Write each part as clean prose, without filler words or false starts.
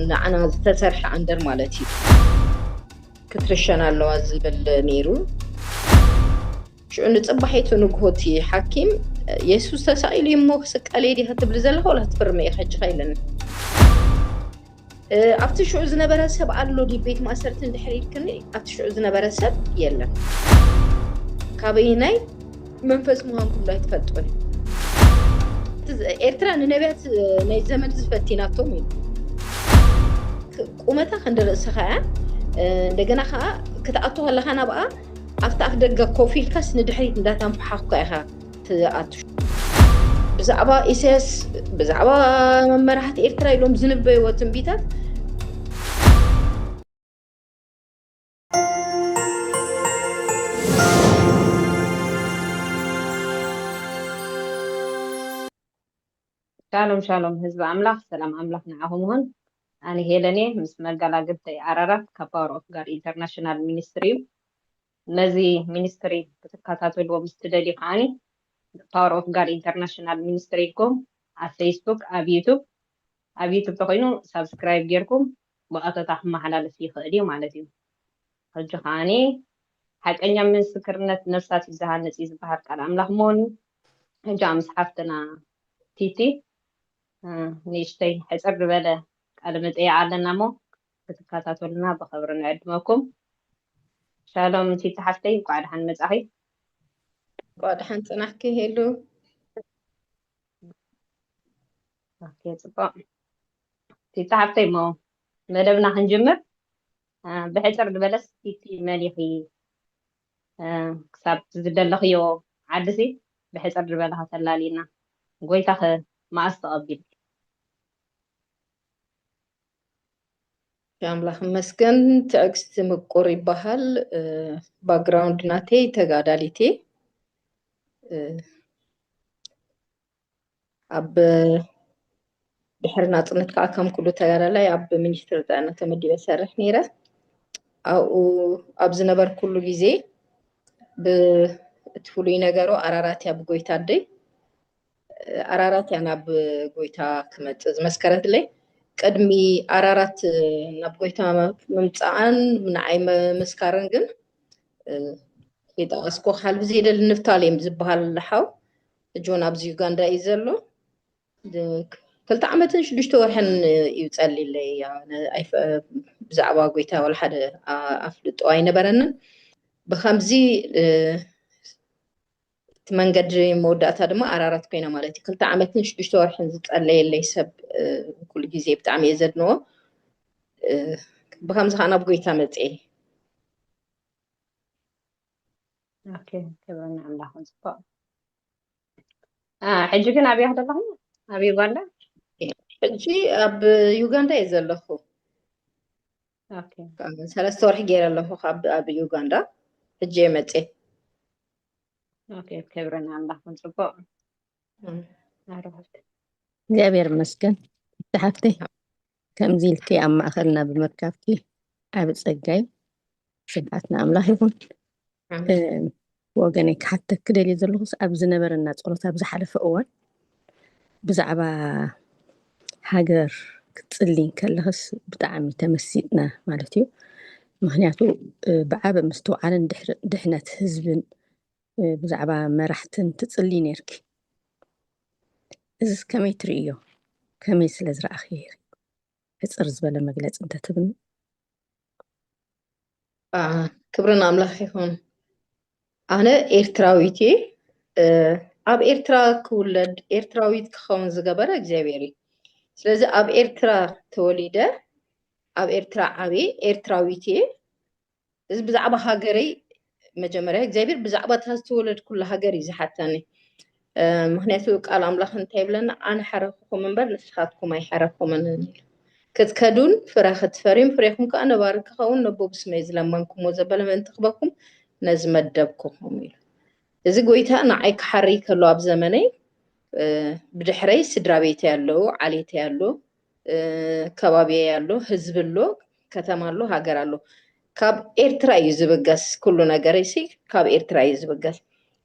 ንዓና ዝተሰርሐ ኣንደር ማለት እዩ ክትርሸና ኣለዋ ዝብል ነይሩ ሽዑ ንፅባሒቱ ንግሆቲ ሓኪም የሱስ ተሳኢሉ እሞ ክስቀል እየ ክትብል ዘለካ ወላ ክትፍርመ እየ ሕጂ ኸይለኒ ኣብቲ ሽዑ ዝነበረ ሰብ ኣሎ ዲ ቤት ማእሰርቲ እንድሕር ኢልክኒ ኣብቲ ሽዑ ዝነበረ ሰብ የለን ካበይ ናይ መንፈስ ምዃን ኩሉ ኣይትፈልጡን ኤርትራ ንነቢያት ናይ ዘመን ዝፈቲናቶም እዩ ቁመታ ክንደርእስኻ እንደገና ከዓ ክትኣቱ ከለኻ ናብኣ ኣብቲ ኣፍ ደገ ኮፍ ኢልካስ ንድሕሪት እንዳተንፈሓካ ኢኻ ትኣቱ ብዛዕባ ኢሳያስ ብዛዕባ መራሕቲ ኤርትራ ኢሎም ዝንበይዎ ትንቢታት ሻሎም ህዝብ ኣምላኽ ሰላም ኣምላኽ ንዓኹም ይሁን ኣነ ሄለኔ ምስ መጋላግልተይ ዓራራት ካብ ፓወር ኦፍ ጋድ ኢንተርናሽናል ሚኒስትሪ ነዚ ሚኒስትሪ ክትከታተልዎ ምስ ትደልዩ ከዓኒ ፓወር ኦፍ ጋድ ኢንተርናሽናል ሚኒስትሪ ኢልኩም ኣብ ፌስቡክ ኣብ ዩቱብ ተኮይኑ ሳብስክራይብ ጌርኩም ብቐጥታ ክመሓላለፍ ይኽእል እዩ ማለት እዩ ሕጂ ከዓኒ ሓቀኛ ምስክርነት ነፍሳት ይዘሃነፅ ዝበሃል ቃል ኣምላኽ ምዃኑ ሕጂ ኣብ መፅሓፍትና ቲቲ ንእሽተይ ሕፅር ዝበለ ቃለ መጠይቅ ኣለና እሞ ክትከታተሉና ብክብሪ ንዕድመኩም ሻሎም ቲቲ ሓፍተይ እንኳዕ ደሓን መፃኺ እንኳዕ ደሓን ፅናሕኪ ሄሉ ፅቡቅ ቲቲ ሓፍተይ ሞ መደብና ክንጅምር ብሕፅር ዝበለስ ቲቲ መሊኺ ክሳብ ዝደለኽዮ ዓድሲ ብሕፅር ዝበለ ከተላሊና ጎይታ ማእስ ተቐቢል ኣምላኽ መስገን ትዕግስቲ ምቁር ይበሃል ባክግራውንድ ናተይ ተጋዳሊቴ ኣብ ድሕሪ ናፅነት ከዓ ከም ኩሉ ተጋዳላይ ኣብ ሚኒስትሪ ጥዕና ተመዲበ ሰርሕ ነይረ ኣብኡ ኣብ ዝነበር ኩሉ ግዜ እቲ ፍሉይ ነገሩ ኣራራት እያ ብጎይታ ደይ ኣራራት እያ ናብ ጎይታ ክመፅእ ዝመስከረትለይ ቅድሚ ኣራራት ናብ ጎይታ ምምፃኣን ንዓይ ምስካርን ግን የጠቐስኮ ካልቢ ዘየደል ንፍታሌም ዝበሃል ልሓው ሕጂ እውን ኣብዚ ዩጋንዳ እዩ ዘሎ 2 ዓመትን 6 ወርሕን እዩ ፀሊለይ ብዛዕባ ጎይታ ወላ ሓደ ኣፍልጦ ኣይነበረንን ብከምዚ መንገዲ መወዳእታ ድማ ኣራራት ኮይና ማለት እዩ 2 ዓመትን 6 ወርሕን ዝፀለየለይ ሰብ ኩሉ ግዜ ብጣዕሚ እየ ዘድንቆ ብከምዚ ከዓ ናብ ጎይታ መፅአ ኦኬ ክብረና ኣምላኽ ፅቡቅ ሕጂ ግን ኣብያ ዘለኹ ኣብ ዩጋንዳ ሕጂ ኣብ ዩጋንዳ እየ ዘለኹ ኦኬ 3 ወርሒ ገይረ ኣለኹ ኣብ ዩጋንዳ ሕጂ እየ መፅአ ኦኬ ክብረና ኣምላኽ ፅቡቅ እግዚአብሔር ይመስገን ተሓፍተይ ከምዚ ኢልከ ኣብ ማእኸልና ብምርካብኪ ኣብ ፀጋይ ስብሓትና ኣምላኽ ይኹን ወገነይ ክሓተክ ክደልየ ዘለኹስ ኣብ ዝነበረና ፀሎት ኣብ ዝሓለፈ እዋን ብዛዕባ ሃገር ክትፅልይ ከለኽስ ብጣዕሚ ተመሲጥና ማለት እዩ ምክንያቱ ብዓበ ምስትውዓልን ድሕነት ህዝብን ብዛዕባ መራሕትን ትፅልይ ነርኪ እዚስ ከመይ ትርእዮ ከመይ ስለ ዝረኣኽዮ ሕፅር ዝበለ መግለፂ እንተትብኒ ክብርን ኣምላኽ ይኹን ኣነ ኤርትራዊት እየ ኣብ ኤርትራ ክውለድ ኤርትራዊት ክኸውን ዝገበረ እግዚኣብሔር እዩ ስለዚ ኣብ ኤርትራ ተወሊደ ኣብ ኤርትራ ዓብየ ኤርትራዊት እየ እዚ ብዛዕባ ሃገረይ መጀመርያ እግዚኣብሔር ብዛዕባ እታ ዝተወለድ ኩሉ ሃገር እዩ ዝሓተኒ ምክንያቱ ቃል ኣምላኽ እንታይ ይብለና ኣነ ሓረኽኩም እምበር ንስኻትኩም ኣይሓረኽኩምን ክትከዱን ፍረ ክትፈርዩን ፍሬኹም ከዓ ነባሪ ክኸውን ነቦ ብስመይ ዝለመንኩምዎ ዘበለ ምእንቲ ክበኩም ነዚ መደብኩኹም ኢሉ እዚ ጎይታ ንዓይ ክሓሪ ከሎ ኣብ ዘመነይ ብድሕረይ ስድራ ቤተይ ኣለዎ ዓሌተይ ኣሎ ከባቢየ ኣሎ ህዝቢ ኣሎ ከተማ ኣሎ ሃገር ኣሎ ካብ ኤርትራ እዩ ዝብገስ ኩሉ ነገረይ ሲ ካብ ኤርትራ እዩ ዝብገስ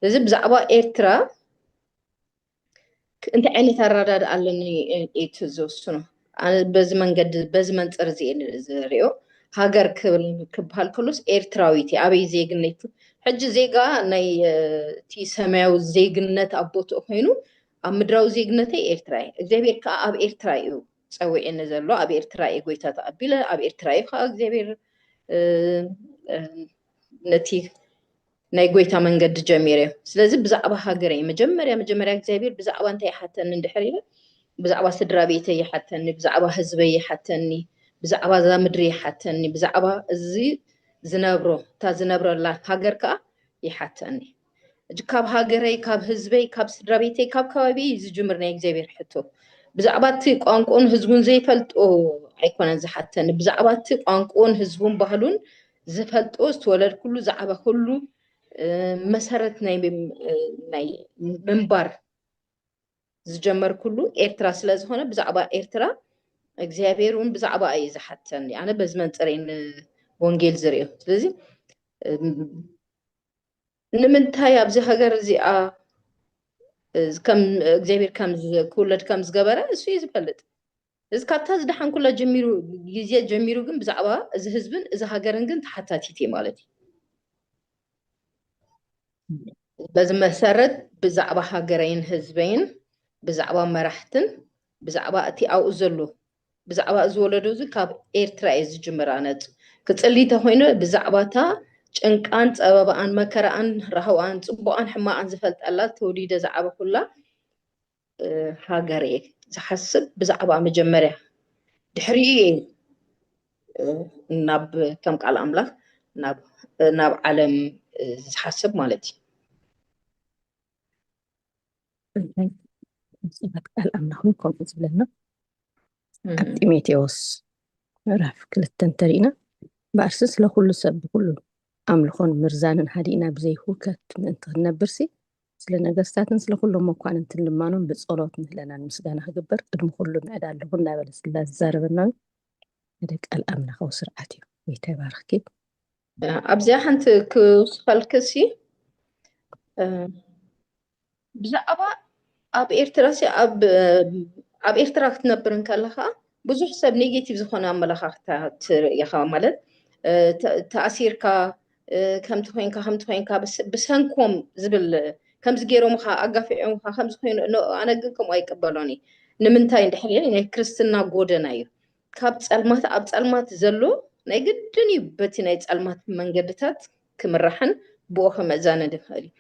እዚ ብዛዕባ ኤርትራ እንታይ ዓይነት ኣረዳድኣ ኣለኒ ኢት ዝወስኖ በዚህ መንገድ በዚህ መንጽር ዝሪኦ ሃገር ክብሃል ከሎስ ኤርትራዊት አበይ ዜግነት ሕጂ ዜጋ ናይ ቲ ሰማያዊ ዜግነት አቦቶ ኮይኑ ኣብ ምድራዊ ዜግነተይ ኤርትራይ እግዚአብሔር ከዓ ኣብ ኤርትራ እዩ ፀዊዕኒ ዘሎ ኣብ ኤርትራ ጎይታ ተኣቢለ ኣብ ኤርትራ እዩ ከዓ እግዚአብሔር ነቲ ናይ ጎይታ መንገዲ ጀሚረ ስለዚ ብዛዕባ ሃገረይ መጀመርያ እግዚአብሔር ብዛዕባ እንታይ ይሓተኒ እንድሕር ኢለ ብዛዕባ ስድራ ቤተይ ይሓተኒ ብዛዕባ ህዝበይ ይሓተኒ ብዛዕባ ዛ ምድሪ ይሓተኒ ብዛዕባ እዚ ዝነብሮ ታ ዝነብረላ ሃገር ከዓ ይሓተኒ ካብ ሃገረይ ካብ ህዝበይ ካብ ስድራ ቤተይ ካብ ከባቢይ ዝጅምር ናይ እግዚአብሔር ሕቶ ብዛዕባ እቲ ቋንቋን ህዝቡን ዘይፈልጦ ኣይኮነን ዝሓተኒ ብዛዕባ እቲ ቋንቋን ህዝቡን ባህሉን ዝፈልጦ ዝተወለድ ኩሉ ዛዕባ ኩሉ መሰረት ናይ ምንባር ዝጀመር ኩሉ ኤርትራ ስለዝኾነ ብዛዕባ ኤርትራ እግዚአብሔርን ብዛዕባ እዩ ዝሓተኒ ኣነ በዚ መንፅረይን ወንጌል ዝሪኦ ስለዚ ንምንታይ ኣብዚ ሃገር እዚኣ ከም እግዚአብሔር ከም ክውለድ ከም ዝገበረ እሱ እዩ ዝፈልጥ እዚ ካብታ ዝደሓን ኩላ ጀሚሩ ግዜ ጀሚሩ ግን ብዛዕባ እዚ ህዝብን እዚ ሃገርን ግን ተሓታቲት እዩ ማለት እዩ በዚ መሰረት ብዛዕባ ሃገረይን ህዝበይን ብዛዕባ መራሕትን ብዛዕባ እቲ ኣብኡ ዘሎ ብዛዕባ እዚ ወለዶ እዚ ካብ ኤርትራ እዩ ዝጅምር ኣነ ክፅሊ ተኮይኑ ብዛዕባታ ጭንቃን ፀበባን መከራን ረሃዋን ፅቡቃን ሕማቃን ዝፈልጠላ ተወሊደ ዛዕባ ኩላ ሃገር ዝሓስብ ብዛዕባ መጀመርያ ድሕሪ ናብ ከም ቃል ኣምላኽ ናብ ዓለም ዝሓስብ ማለት እዩ ቃል ኣምላኽ ከምኡ ዝብለና ኣብ ጢሞቴዎስ ምዕራፍ 2 እንተሪእና በኣርሲ ስለኩሉ ሰብ ብኩሉ ኣምልኾን ምርዛንን ሓዲእና ብዘይሁከት ምእንቲ ክነብርሲ ስለ ነገስታትን ስለኩሎም መኳንንትን ልማኖም ብፀሎት ምህለናን ምስጋና ክግበር ቅድሚ ኩሉ ንዕዳ ኣለኹ እናበለ ስላ ዝዛረበና ወደ ቃል ኣምላኻዊ ስርዓት እዩ ጌታ ይባርኽኪ ኣብዚኣ ሓንቲ ክውስኸልክሲ ብዛዕባ ኣብ ኤርትራ ኣብ ኤርትራ ክትነብር ከለኻ ብዙሕ ሰብ ኔጌቲቭ ዝኾነ ኣመለኻኽታት ኢኻ ማለት ተኣሲርካ ከምቲ ኮይንካ ብሰንኮም ዝብል ከምዚ ገይሮምካ ኣጋፊዖምካ ከምዚ ኮይኑ ኣነ ግን ከምኡ ኣይቅበሎኒ ንምንታይ እንድሕር ናይ ክርስትና ጎደና እዩ ካብ ፀልማት ኣብ ፀልማት ዘሎ ናይ ግድን እዩ በቲ ናይ ፀልማት መንገድታት ክምራሕን ብኦ ከመዛነድ ይኽእል እዩ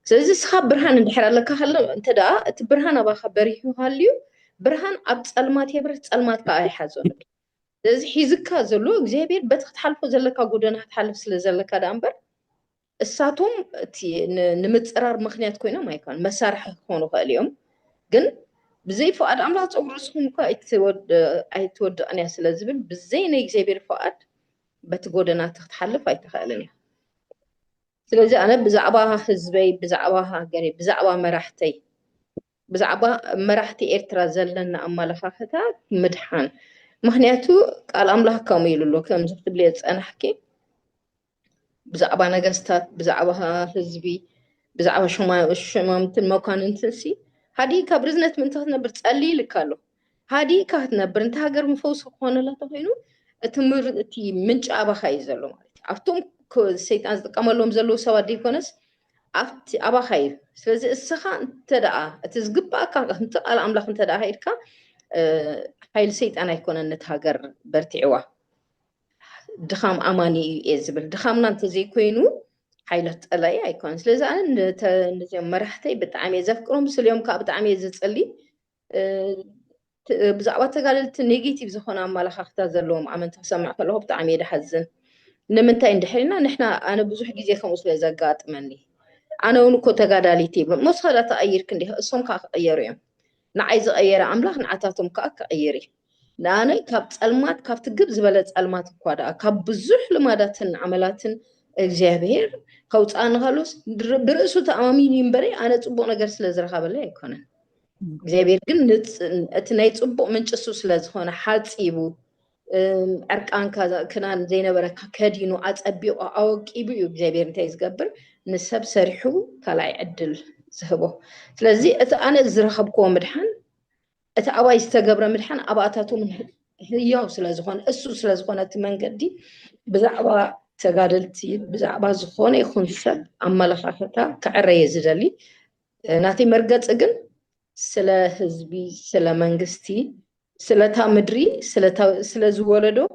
ስለዚ እስኻ ብርሃን እንድሕር ኣለካ እንተ ደኣ እቲ ብርሃን ኣባኻ በሪሁ ሃልዩ ብርሃን ኣብ ፀልማት የብርህ ፀልማት ከዓ ኣይሓዞን ስለዚ ሒዝካ ዘሎ እግዚአብሔር በቲ ክትሓልፎ ዘለካ ጎደና ክትሓልፍ ስለ ዘለካ ዳ እምበር እሳቶም እቲ ንምፅራር ምክንያት ኮይኖም ኣይኮን መሳርሒ ክኾኑ ክእል እዮም ግን ብዘይ ፍቃድ ኣምላኽ ፀጉሪ ርስኩም እኳ ኣይትወድቕን እያ ስለዝብል ብዘይ ናይ እግዚአብሔር ፍቃድ በቲ ጎደናት ክትሓልፍ ኣይትኽእልን እያ ስለዚ ኣነ ብዛዕባ ህዝበይ ብዛዕባ ሃገረይ ብዛዕባ መራሕተይ ብዛዕባ መራሕቲ ኤርትራ ዘለና ኣመለኻኽታት ምድሓን ምክንያቱ ቃል ኣምላኽ ከምኡ ኢሉ ኣሎ ከምዚ ክትብል እየ ዝፀናሕኪ ብዛዕባ ነገስታት ብዛዕባ ህዝቢ ብዛዕባ ሹማምትን መኳንንትን ሲ ሃዲካ ብርዝነት ምንታ ክትነብር ፀሊይ ኢልካ ኣሎ ሃዲካ ክትነብር እንተ ሃገር ምፈውሲ ክኾነላ ተኮይኑ እቲ ምንጭ ኣባኻ እዩ ዘሎ ማለት እዩ ኣብቶም ሰይጣን ዝጥቀመሎም ዘለዉ ሰባት ደይኮነስ ኣብቲ ኣባኻ እዩ ስለዚ እስኻ እንተ ደኣ እቲ ዝግባእካ እንተ ቃል ኣምላኽ እንተ ደኣ ሃይድካ ሓይሊ ሰይጣን ኣይኮነን ነቲ ሃገር በርቲዕዋ ድኻም ኣማኒ እዩ እየ ዝብል ድኻምና እንተዘይኮይኑ ሓይላት ፀላኢ ኣይኮነን ስለዚ ኣነ ነዚኦም መራሕተይ ብጣዕሚ እየ ዘፍቅሮም ስልዮም ከዓ ብጣዕሚ እየ ዝፅሊ ብዛዕባ ተጋደልቲ ኔጌቲቭ ዝኾነ ኣመለኻኽታት ዘለዎም ኣመንቲ ክሰምዕ ከለኹ ብጣዕሚ እየ ድሓዝን ንምንታይ እንድሕር ኢልና ንሕና ኣነ ብዙሕ ግዜ ከምኡ ስለ ዘጋጥመኒ ኣነ እውን እኮ ተጋዳሊት ይብሎ መስኸዳ ተቐይርክ እንዲህ እሶም ከዓ ክቕየሩ እዮም ንዓይ ዝቐየረ ኣምላኽ ንዓታቶም ከዓ ክቕይር እዩ ንኣነ ካብ ፀልማት ካብ ትግብ ዝበለ ፀልማት እኳ ደኣ ካብ ብዙሕ ልማዳትን ዓመላትን እግዚአብሔር ከውፃእኒ ከሎስ ብርእሱ ተኣማሚን እዩ እምበረ ኣነ ፅቡቅ ነገር ስለ ዝረኸበለይ ኣይኮነን እግዚአብሔር ግን እቲ ናይ ፅቡቅ ምንጭ እሱ ስለዝኾነ ሓፂቡ ዕርቃንካ ክናን ዘይነበረካ ከዲኑ ኣፀቢቑ ኣወቂቡ እዩ እግዚአብሔር እንታይ ዝገብር ንሰብ ሰሪሑ ካልኣይ ዕድል ዝህቦ ስለዚ እቲ ኣነ ዝረኸብክዎ ምድሓን أباي استجبر مدحن أباتاتو من هياو سلازخون أسو سلازخون تمنجدي بزعبا تجادلتي بزعبا زخون يخون سب أما لخافتا كعرى يزدلي ناتي مرقت أجن سلا هزبي سلا منجستي سلا تامدري سلا زوالدو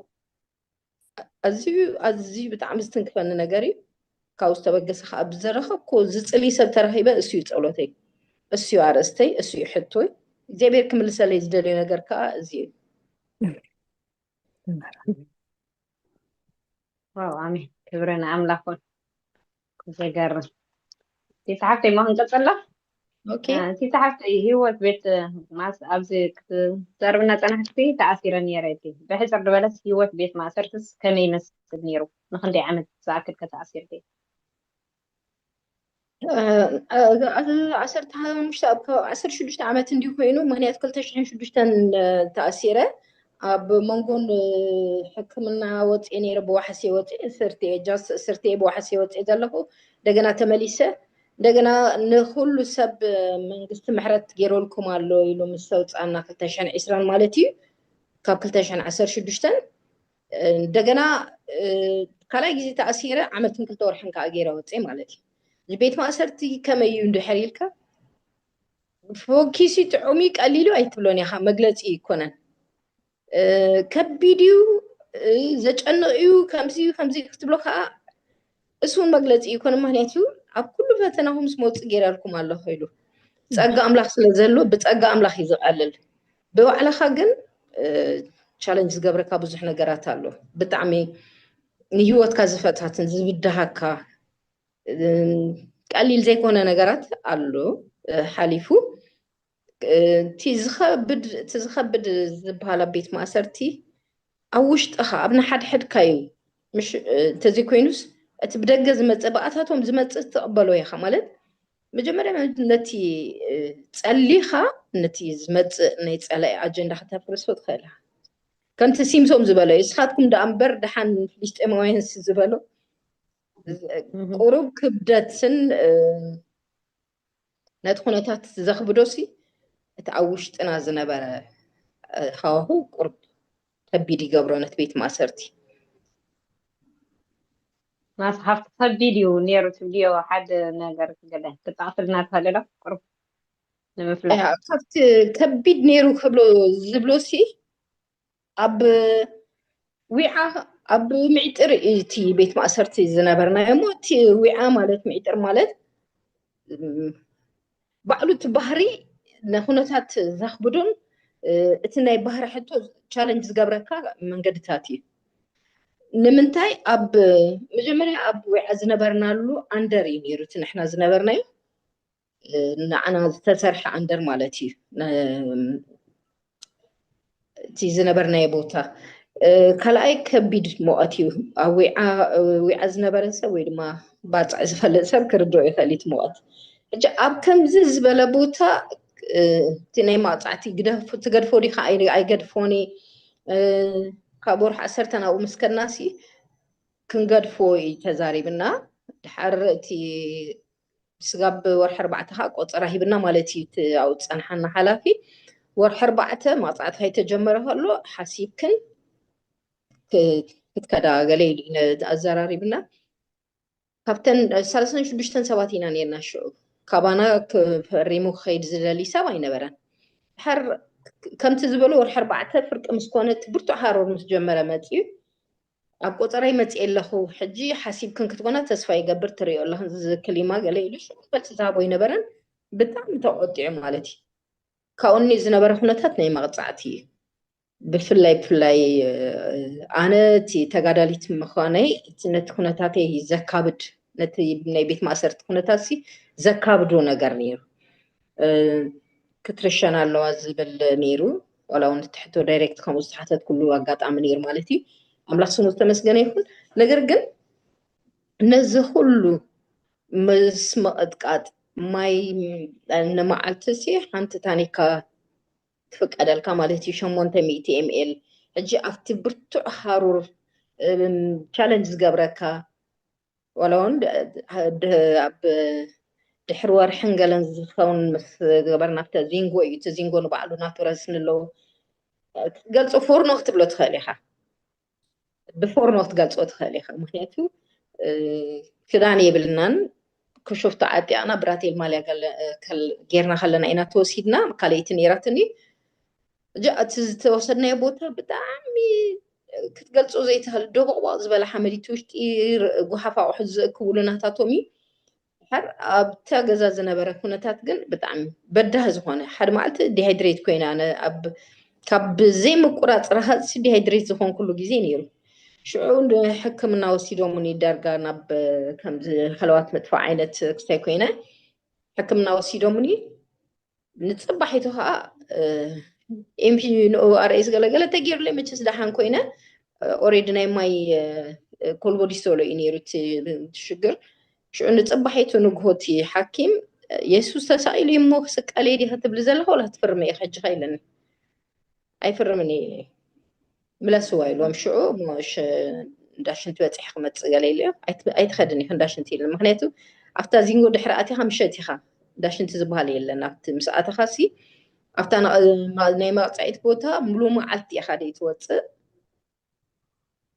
أزيو بتعمل استنكفن نجاري كاوس تبجس خاب زرخة كو زتلي سب ترهيبة أسيو تقولتي أسيو عرستي أسيو حتوي زي بيركمل سلا يزدلي نجار كأزيو واو عمي كبرنا أملاكون زي جرب تسعفتي ما هنقصلا أوكي تسعفتي هو بيت ماس أبزي تربنا تنحتي تأثيرا نيرتي بحيث أرد بلس هو بيت ما سرتس كم يمس نيرو نخلي عمل ساكر كتأثير دي عشرتها مش أبقى عشر شدوش عملت نديو كوينو مهني أتكلت شحن شدوش تأثيره بمنقول حكمنا وطئني ربو حسي وطئ سرتي بو حسي وطئ دلقو دقنا تمليسة دقنا نخلو سب من قست محرت جيرو لكم اللو يلو مستوت أنا كلتشان عسران مالتي كاب كلتشان عشر شدوشتن دقنا كلا جزي تأثيره عملت من كلتور حنكا جيرو وطئ مالتي البيت ما أسرتي كما يندو حريلك فوكيسي تعميك قليلو أيتبلوني خا مقلت كونن كبيديو زجأنقيو كمزي كتبلو خا اسون مقلت كونن مهنيتو عب كل فتناهم سموت جيرالكم الله خيلو تأقى أملاخ سلزلو بتأقى أملاخ يزقلل بوعلا خاقن تشالنج زقبركا بزح نقرات اللو بتعمي نيوات كازفتاتن زبدهاكا قليل زي كونه نجارات አሉ حليفو تزخبد زبالا بيت مأسرتي أوشت أخا أبنا حد كايو مش تزي كوينوس تبدأ زمتبعاتهم زمت تقبلوا يا خمالت مجمرة نتي تسأليها نتي زمت نتسألي أجندة حتى فرصة خيلها كنت سيمسوم زبالة إسخاتكم دا أمبر دحان ليشت أموين زبالو قرب كبدتن نتخونتات زخبدوسي تعوشت أنا زنبرة خاهو قرب تبيدي قبرونة بيت ماسرتي ما صحفت فيديو نيرو تبديو حد نقر كده تتعطل ناس هلا قرب نمفلح خفت تبيد نيرو خبلو زبلوسي أب وعاء أب معتر تي بيت ماسرتي زنبرنا يموتي وعاء مالت معتر مالت بعلو تبهري نخونتات زخبدون اتناي بحر حتو تشالنج زقبركا من قدتاتي نمنتاي أب مجمري أب وعا زنبرنالو أندر ينيروت نحنا زنبرنايو نعنا تسرح أندر مالتي تي زنبرناي بوتا كلاي كبيد مواتيو وعا زنبرنسا ويدما باطع زفلت سب كردو يخليت موات أب كم زبالة بوتا تناي ماطعتي تقدفو دي خا أي قدفوني كابور حسرتنا ومسكناسي كنقدفو تزاريبنا حرتي سقاب ورح ربعتها قوت راهيبنا مالتي أو تصنحنا حلافي ورح ربعتها ماطعت هاي تجمرها له حسيبكن كتكدا قليل الزراريبنا كابتن سالسن شو بيشتن سواتينا نيرنا شو كابانا كريمو خيد زلالي سواي نبران حر كم تزبلو ورح ربعتها فرق مسكونت برتو حارور مسجمرة ماتيو أبقى ترى متى إلا هو حجي حسيب كن كتبنا تسفاي قبر تري الله هذا كلمة قال لي شو بس تتابعي نبرن بتعم تقطع مالتي كأني زنبر هنا تتني مقطعتي بفلاي أنا تي تقدرت مخاني تنت هنا تاتي زكابد نتي بني بيت ما صرت هنا تاسي زكابدو نقرنير كترشنا اللواز بالنيرو ولو نتحتو دايركت خمس حتى كله وقات عملير مالتي أملاك سنو تمسجن يكون نجرجن نزخلو مسمى قاد ماي أنا ما عالتسي حنت تاني كا تفك أدل كمالتي شمون تميتي ML أجي أفتي برتو حارور challenges جبركا ولون ድሕሪ ወርሕን ገለን ዝኸውን ምስ ገበርና ብተ ዚንጎ እዩ እቲ ዚንጎ ንባዕሉ ናቱ ረስን ኣለዎ ክትገልፆ ፎርኖ ክትብሎ ትኽእል ኢኻ ብፎርኖ ክትገልፆ ትኽእል ኢኻ ምክንያቱ ክዳን የብልናን ክሹፍቲ ዓጢቕና ብራቴል ማልያ ጌርና ከለና ኢና ተወሲድና ካልአይቲ ነይራትኒ እጂ እቲ ዝተወሰድናዮ ቦታ ብጣዕሚ ክትገልፆ ዘይትኽእል ደቦቕቦቕ ዝበለ ሓመዲቲ ውሽጢ ጉሓፍ ኣቑሑት ዝእክብሉ ናታቶም እዩ ድሕር ኣብታ ገዛ ዝነበረ ኩነታት ግን ብጣዕሚ በዳህ ዝኾነ ሓደ መዓልቲ ዲሃይድሬት ኮይና ኣነ ካብ ዘይምቁራፅ ረሃፅሲ ዲሃይድሬት ዝኾን ኩሉ ግዜ ነይሩ ሽዑ ሕክምና ወሲዶሙኒ ዳርጋ ናብ ከምዚ ከለዋት መጥፎ ዓይነት ክስታይ ኮይነ ሕክምና ወሲዶሙኒ ንፅባሒቱ ከዓ ኤምፒአርኤስ ገለገለ ተገይሩለይ መቸስ ዳሓን ኮይነ ኦሬዲ ናይ ማይ ኮልቦዲስተሎ እዩ ነይሩ ትሽግር ሽዑ ንፅባሒቱ ንግሆቲ ሓኪም የሱስ ተሳኢሉ እሞ ክስቀለይ ዲኻ ትብል ዘለኻ ወላ ትፍርመ ኢኻ ሕጂ ኸኢለኒ ኣይፍርምን ملاسوا إلهم شعو مش داشنت بتسح خمت قليلة أيتخدني خنداشنت إلى مخنيتو أفتازين قد حرقتي خمشتي خا داشنت زبها لي لأن أفت مساعة خاصي أفتنا ما نيما تعيد بوتها ملومة عالتي أخديت وات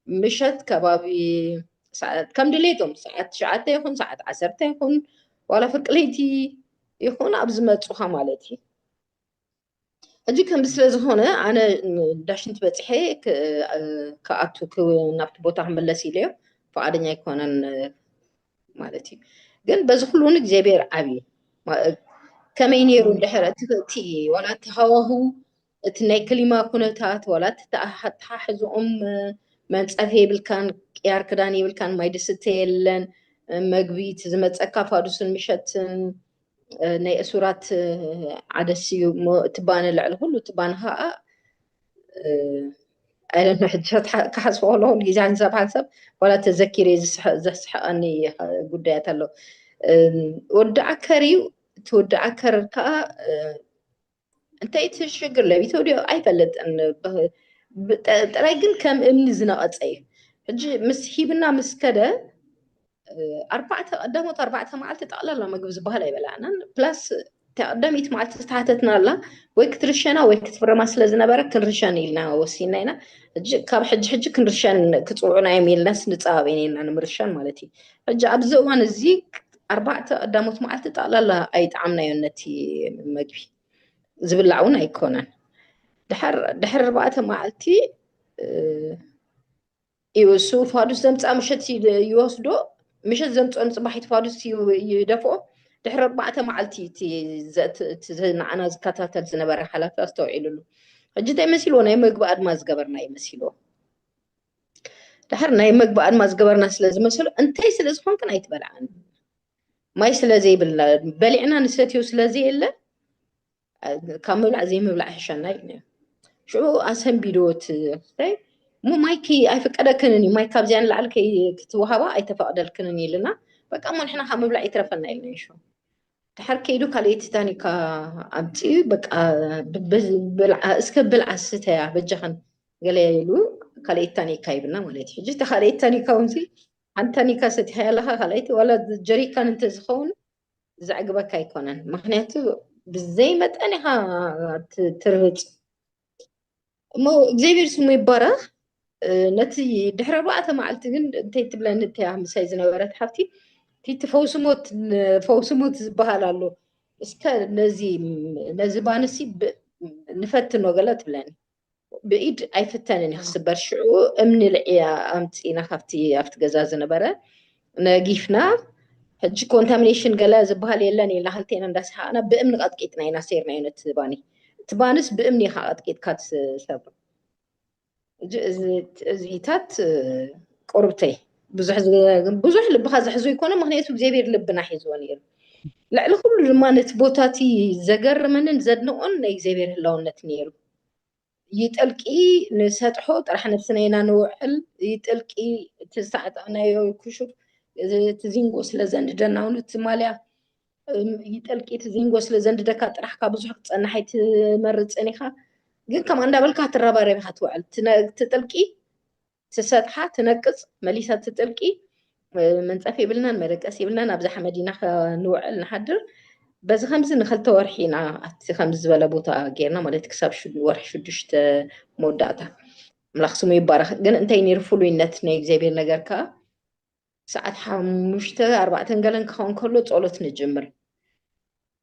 مشت كبابي ساعات كم دليتهم ساعات شعات يكون ساعات عسرت يكون ولا فرق ليتي يكون أبزمت صخام مالتي أجي كم بس لازم هنا أنا داشنت بتحي كأتو كنبت بوتها ملسي ليه فعادني يكون مالتي قال بزخلونك زبير عبي كما ينيرون دحرة تي ولا تهوه تناي كلمة كنتات ولا تححزوا ما نتأفي بالكان يار كداني بالكان ما يدستيلن مقبيت زمت أكافادوس المشتن ناي أسورات عدسي تبان العلو كله تبانها أنا محجات كحسب الله يجعل حساب حسب ولا تذكري زح أني قديت له ودعكري تودعكر كا أنت يتشجر لي بتودي أي بلد أن تراجل كم من زناقات أي حج مسحيبنا مسكده أربعة قدامه أربعة معلت تعالى لما جوز بهلا يبلعنا بلس تقدمت معلت تحتتنا لا ويكترشنا ويكتفر مسألة زنبرك كنرشان إلنا وسينينا كاب حج كنرشان كتوعنا يميل ناس نتقابلين أنا مرشان مالتي حج أبزوان الزيك أربعة قدامه معلت تعالى لا أي تعمنا ينتي مجبي زبلعونا يكونن دحر أربعة معلتي يوسف هذا زمت أمشتي يوسدو مش زمت أن صباحت فادوس يدفعه دحر أربعة معلتي تزن أنا زكاتات الزنبر حالات أستوعب له جد يمثلوا نايم بعد ما زجبرنا يمثلوا دحر نايم بعد ما زجبرنا سلز مثل أنت سلز خون كان يتبلعن ما يسلا زي بلعنا نسيتيو سلا زي إلا كامل عزيمة بلا عشان نايم شو أسهم بيدوت مو مايكي أي فكرة كنني مايك أبزين لعلك كتوهبا أي تفقدر كنني لنا بقى أما نحنا خامل بلا يترفنا إلنا شو تحرك يدو كاليت تاني كأبتي بقى اسكب بالعستة بجهن قال يلو كاليت تاني كايبنا وليت جيت خاليت تاني كونتي عن تاني كاست هي لها خاليت ولا جري كان انتزخون زعق بكا يكونن مخنيتو بالزيمة أنا ها ترهج مو زي سمو يبارخ نتي دحر أربعة معلت جن أنت تبلا نتي عم سايزنا ورات حفتي تي تفوسموت زبالة له إسكا نزي بانسي نفتن وقلت بلاني بعيد أي فتاني خصبر شعو من العيا أمتينا خفتي أفت جزازنا برا نجيفنا هج كونتامينيشن قلا زبالة لاني لحالتين نداس أنا بأمن قد كيتنا هنا سيرنا هنا تبانس بأمني خاطر كيت كات سبب زيتات قربتي بزح لبها زحزو يكون مهنيتو بزيبير لبنا حيزوان يل لعل كل ما نتبوتاتي زجر من زدنقن يزيبير اللون نتنيرو يتلقي نسطحو طرح نفسنا نوعل يتلقي تساعد انا يكشف تزينغو سلازند دناونو تماليا يتلقي تزينغو سلازند دكا طرحكا بزح تصنحيت مرصنيخا ግን ከም እንዳበልካ ትረባረብ ካ ትውዕል ትጠልቂ ትሰጥሓ ትነቅጽ መሊሳ ትጠልቂ منصف يبلنا المدقس يبلنا نبزح مدينة نوعل نحضر بس خمس نخلت ورحينا خمس ولا بوتا جينا ما تكسب شو ورح شو دشت موداتا ملخص يبارك جن أنت ينرفلوا النت نيك زي بين نجارك ساعات حمشته 4 قالن كون كله تصلت نجمر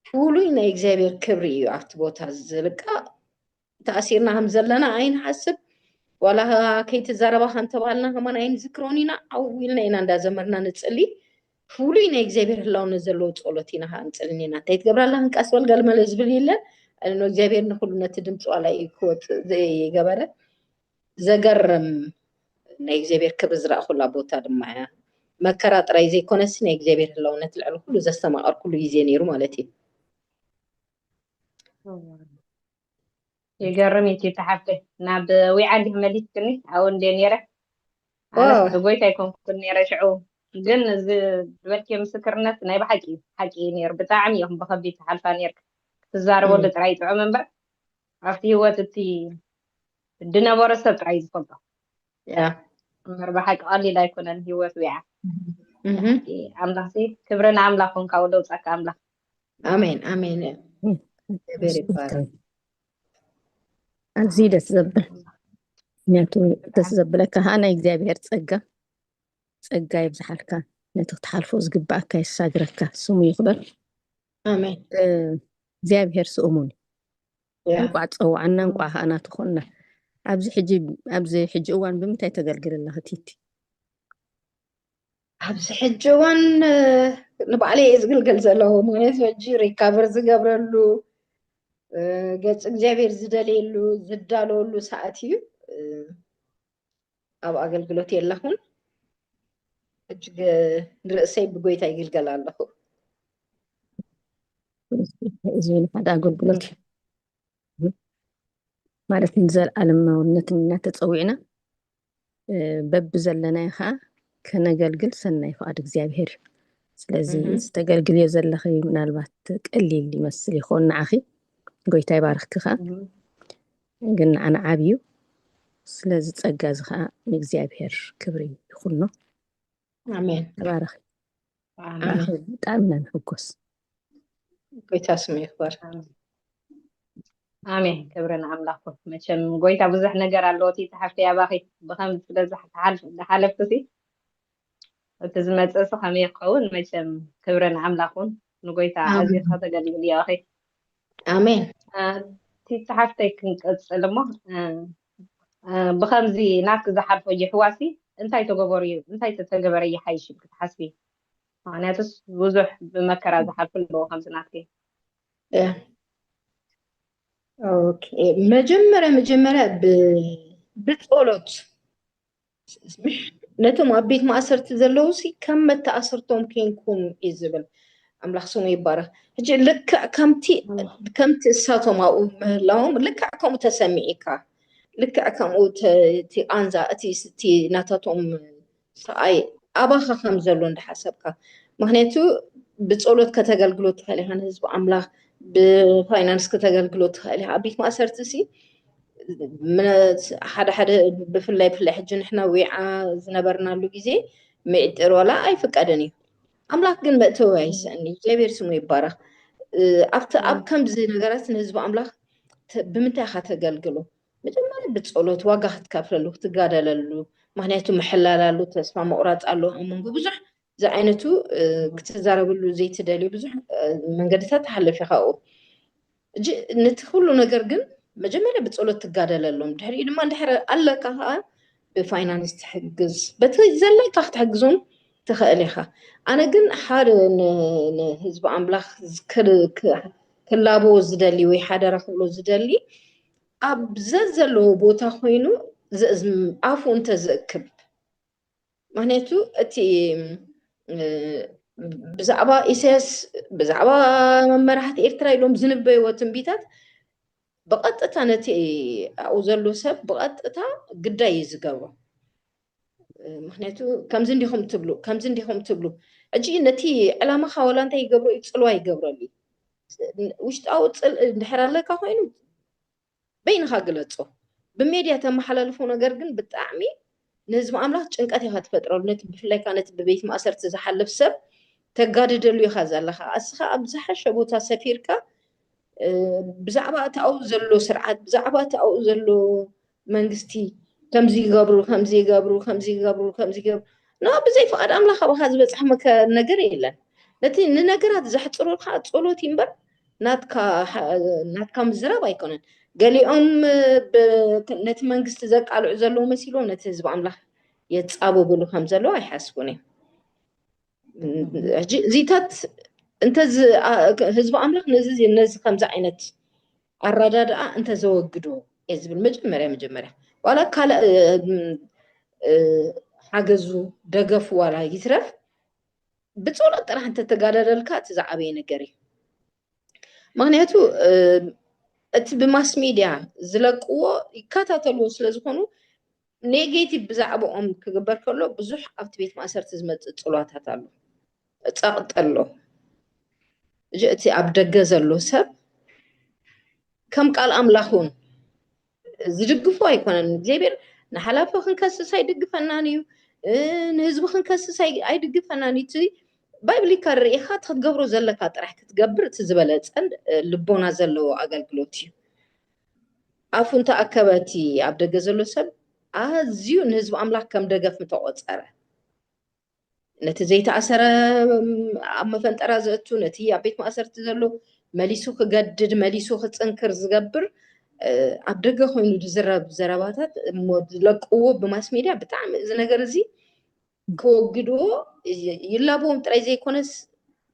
فولو نيك زي بين كبري عتبوتا زلكا تأثيرنا هم زلنا عين حسب ولا كي تزاربا خان تبالنا كمان عين ذكرونينا أو ويلنا إن عند زمرنا نتصلي فولي نيك زبير الله نزلوا تصلتينا هانتصلنينا تيت قبر الله هنك أسوال قال ما لزبليلا إنه زبير نقول نتدمت على يكوت زي قبره زقرم نيك زبير كبزرع خلا بوتا دمعه ما كرات رايزي كونس نيك زبير الله نتلعلو كله زستمع كله يزينيرو مالتي يقرم يتي تحفه ناب ويعد مليت كني أو ندي نيره أنا بقولت يكون كن نيره شعو جن بركي مسكرنت نايب حكي نير بتاعم يهم بخبي تحلفا نير تزاربو اللي ترايت عمن بقى عرفتي هو تتي الدنا ورثة ترايز فضة مربحك قال لي لا يكون هو ويعه أملاح سي كبرنا أملاح كون كاولو تساك أملاح آمين آمين أزي دسزبل نياتو دسزبلك هانا إجزابير ጸጋ ይብዛሓልካ ነቲ ክትሓልፎ ዝግባእካ ይሳግረካ ስሙ ይኽበር ኣሜን እግዚኣብሔር ስእሙን እንቋዕ ፀዋዕና እንቋዕ ሃኣና ትኾንና ኣብዚ ሕጂ እዋን ብምንታይ ተገልግል ኣለኻ ቲቲ ኣብዚ ሕጂ እዋን ንባዕለይ እየ ዝግልገል ዘለኹ ምክንያቱ ሕጂ ሪካቨር ዝገብረሉ ገጽ እግዚኣብሔር ዝደልየሉ ዝዳለወሉ ሰዓት እዩ ኣብ ኣገልግሎት የለኹን እጅግ ርእሰይ ብጎይታ ይግልገል ኣለኹ እዚ ሓደ ኣገልግሎት ማለት ንዘለኣለማውነት እናተፀዊዕና በብ ዘለናይ ከዓ ከነገልግል ሰናይ ፍቃድ እግዚኣብሔር ስለዚ ዝተገልግልዮ ዘለኺ ምናልባት ቀሊል ይመስል ይኾን ንዓኺ ጎይታ ይባርክካ ግን ንዓና ዓብዩ ስለዚ ፀጋ እዚ ከዓ ንእግዚኣብሔር ክብሪ ይኹኖ ኣሜን ተባረኺ ብጣዕሚ ኢና ንሕጎስ ጎይታ ስሙ ይኽበር ኣሜን ክብርን ኣምላኽኩም መቸም ጎይታ ብዙሕ ነገር ኣለዎ እቲ ሓፍቲ ኣባኺ ብከምዚ ስለዝሓለፍቲ እቲ ዝመፅእ ከመይ ይኸውን መቸም ክብርን ኣምላኽን ንጎይታ ኣዝኻ ተገልግል እያ ኣኺ ኣሜን እቲ ሓፍተይ ክንቀፅል እሞ ብከምዚ ናትክ ዝሓልፎ ይሕዋሲ እንታይ ተገበሩ እዩ እንታይ ተተገበረ ይሓይሽ ክትሓስቢ ምክንያቱስ ብዙሕ ብመከራ ዝሓልፉ ኣለዎ ከምዚ ናትከ ኦኬ መጀመሪያ ብጸሎት ነቶም ኣብ ቤት ማእሰርቲ ዘለዉ ሲ ከም መተኣሰርቶም ኮንኩም እዩ ዝብል ኣምላኽ ስሙ ይባረኽ ሕጂ ልክዕ ከምቲ እሳቶም ኣብኡ ምህላዎም ልክዕ ከምኡ ተሰሚዒካ ልክዕ ከምኡ እቲ ቃንዛ እቲ ናታቶም ሰኣይ ኣባኻ ከም ዘሎ እንዳሓሰብካ ምክንያቱ ብጸሎት ከተገልግሎ ትኽእል ኢኻ ንህዝቢ ኣምላኽ ብፋይናንስ ከተገልግሎ ትኽእል ኢኻ ኣብ ቤት ማእሰርቲ ሲ ሓደ ብፍላይ ሕጂ ንሕና ዊዓ ዝነበርናሉ ግዜ ምዕጥር ወላ ኣይፍቀድን እዩ ኣምላኽ ግን መእተዊ ኣይስእኒ እግዚኣብሔር ስሙ ይባረኽ ኣብ ከምዚ ነገራት ንህዝቢ ኣምላኽ ብምንታይ ኢኻ ተገልግሎ መጀመርያ ብጸሎት ዋጋ ክትከፍለሉ ክትጋደለሉ ምክንያቱ ምሕላል ኣሎ ተስፋ መቁራፅ ኣሎ ኣብ መንጎ ብዙሕ እዚ ዓይነቱ ክትዛረብሉ ዘይትደልዩ ብዙሕ መንገድታት ተሓልፍ ኢኻ እጂ ነቲ ኩሉ ነገር ግን መጀመርያ ብጸሎት ትጋደለሎም ድሕሪኡ ድማ እንድሕር ኣለካ ከዓ ብፋይናንስ ትሕግዝ በቲ ዘለካ ክትሕግዞም ትኽእል ኢኻ ኣነ ግን ሓደ ንህዝቢ ኣምላኽ ክላቦ ዝደሊ ወይ ሓደራ ክብሎ ዝደሊ ኣብዘ ዘለዎ ቦታ ኮይኑ ኣፉ እንተዝእክብ ምክንያቱ እቲ ብዛዕባ ኢሳያስ ብዛዕባ መራሕቲ ኤርትራ ኢሎም ዝንበይዎ ትንቢታት ብቐጥታ ነቲ ኣብኡ ዘሎ ሰብ ብቐጥታ ግዳይ እዩ ዝገብሮ ምክንያቱ ከምዚ እንዲኹም ትብሉ ሕጂ ነቲ ዕላማኻ ወላ እንታይ ይገብሮ እዩ ፅልዋ ይገብረሉ ውሽጣዊ እንድሕር ኣለካ ኮይኑ በይንኻ ግለፆ ብሜድያ ተመሓላልፎ ነገር ግን ብጣዕሚ نهزم أملاح ጭንቀት ይሃት ፈጥረው ነት ብፍላይ ካነት በቤት ማሰርት ዝሓልፍ ሰብ ተጋደደሉ ይኻዛል ለኻ ኣስኻ ኣብዝሓሸ ቦታ ሰፊርካ ብዛዕባ ታው ዘሎ ስርዓት ብዛዕባ ታው ዘሎ መንግስቲ ከምዚ ይገብሩ ና ብዘይ ፈቃድ ኣምላኽ ኣብኻ ዝበፅሕ መከ ነገር የለን ነቲ ንነገራት ዘሕፅሩልካ ጸሎት ይምበር ናትካ ምዝራብ ኣይኮነን ገሊኦም ነቲ መንግስቲ ዘቃልዑ ዘለዎ መሲሎም ነቲ ህዝቢ ኣምላኽ የጻበብሉ ከም ዘለዎ ኣይሓስቡን ዚታት እንተ ህዝቢ ኣምላኽ ነዚ ከምዚ ዓይነት ኣራዳድኣ እንተ ዘወግዶ ዝብል መጀመርያ ዋላ ካልእ ሓገዙ ደገፉ ዋላ ይትረፍ ብጸሎት ጥራሕ እንተ ተጋዳደልካ እቲ ዝዓበየ ነገር እዩ ምክንያቱ እቲ ብማስ ሚድያ ዝለቅዎ ይከታተልዎ ስለዝኾኑ ኔጌቲቭ ብዛዕባኦም ክግበር ከሎ ብዙሕ ኣብቲ ቤት ማእሰርቲ ዝመፅእ ጽልዋታት ኣሎ ጸቕጠሎ እቲ ኣብ ደገ ዘሎ ሰብ ከም ቃል ኣምላኹን ዝድግፎ ኣይኮነን እግዚኣብሔር ንሓላፈ ክንከስስ ኣይድግፈናን እዩ ንህዝቢ ክንከስስ ኣይድግፈናን እቲ ባይብል ከርኢኻ ክትገብሮ ዘለካ ጥራሕ ክትገብር እቲ ዝበለፀን ልቦና ዘለዎ ኣገልግሎት እዩ ኣፉ እንተኣከበቲ ኣብ ደገ ዘሎ ሰብ ኣዝዩ ንህዝቢ ኣምላኽ ከም ደገፍ ምተቆፀረ ነቲ ዘይተኣሰረ ኣብ መፈንጠራ ዘእቱ ነቲ ኣብ ቤት ማእሰርቲ ዘሎ መሊሱ ክገድድ መሊሱ ክፅንክር ዝገብር ኣብ ደገ ኮይኑ ዝዝረብ ዘረባታት ዝለቅዎ ብማስ ሚድያ ብጣዕሚ እዚ ነገር እዚ ክወግድዎ ይላቦም ጥራይ ዘይኮነስ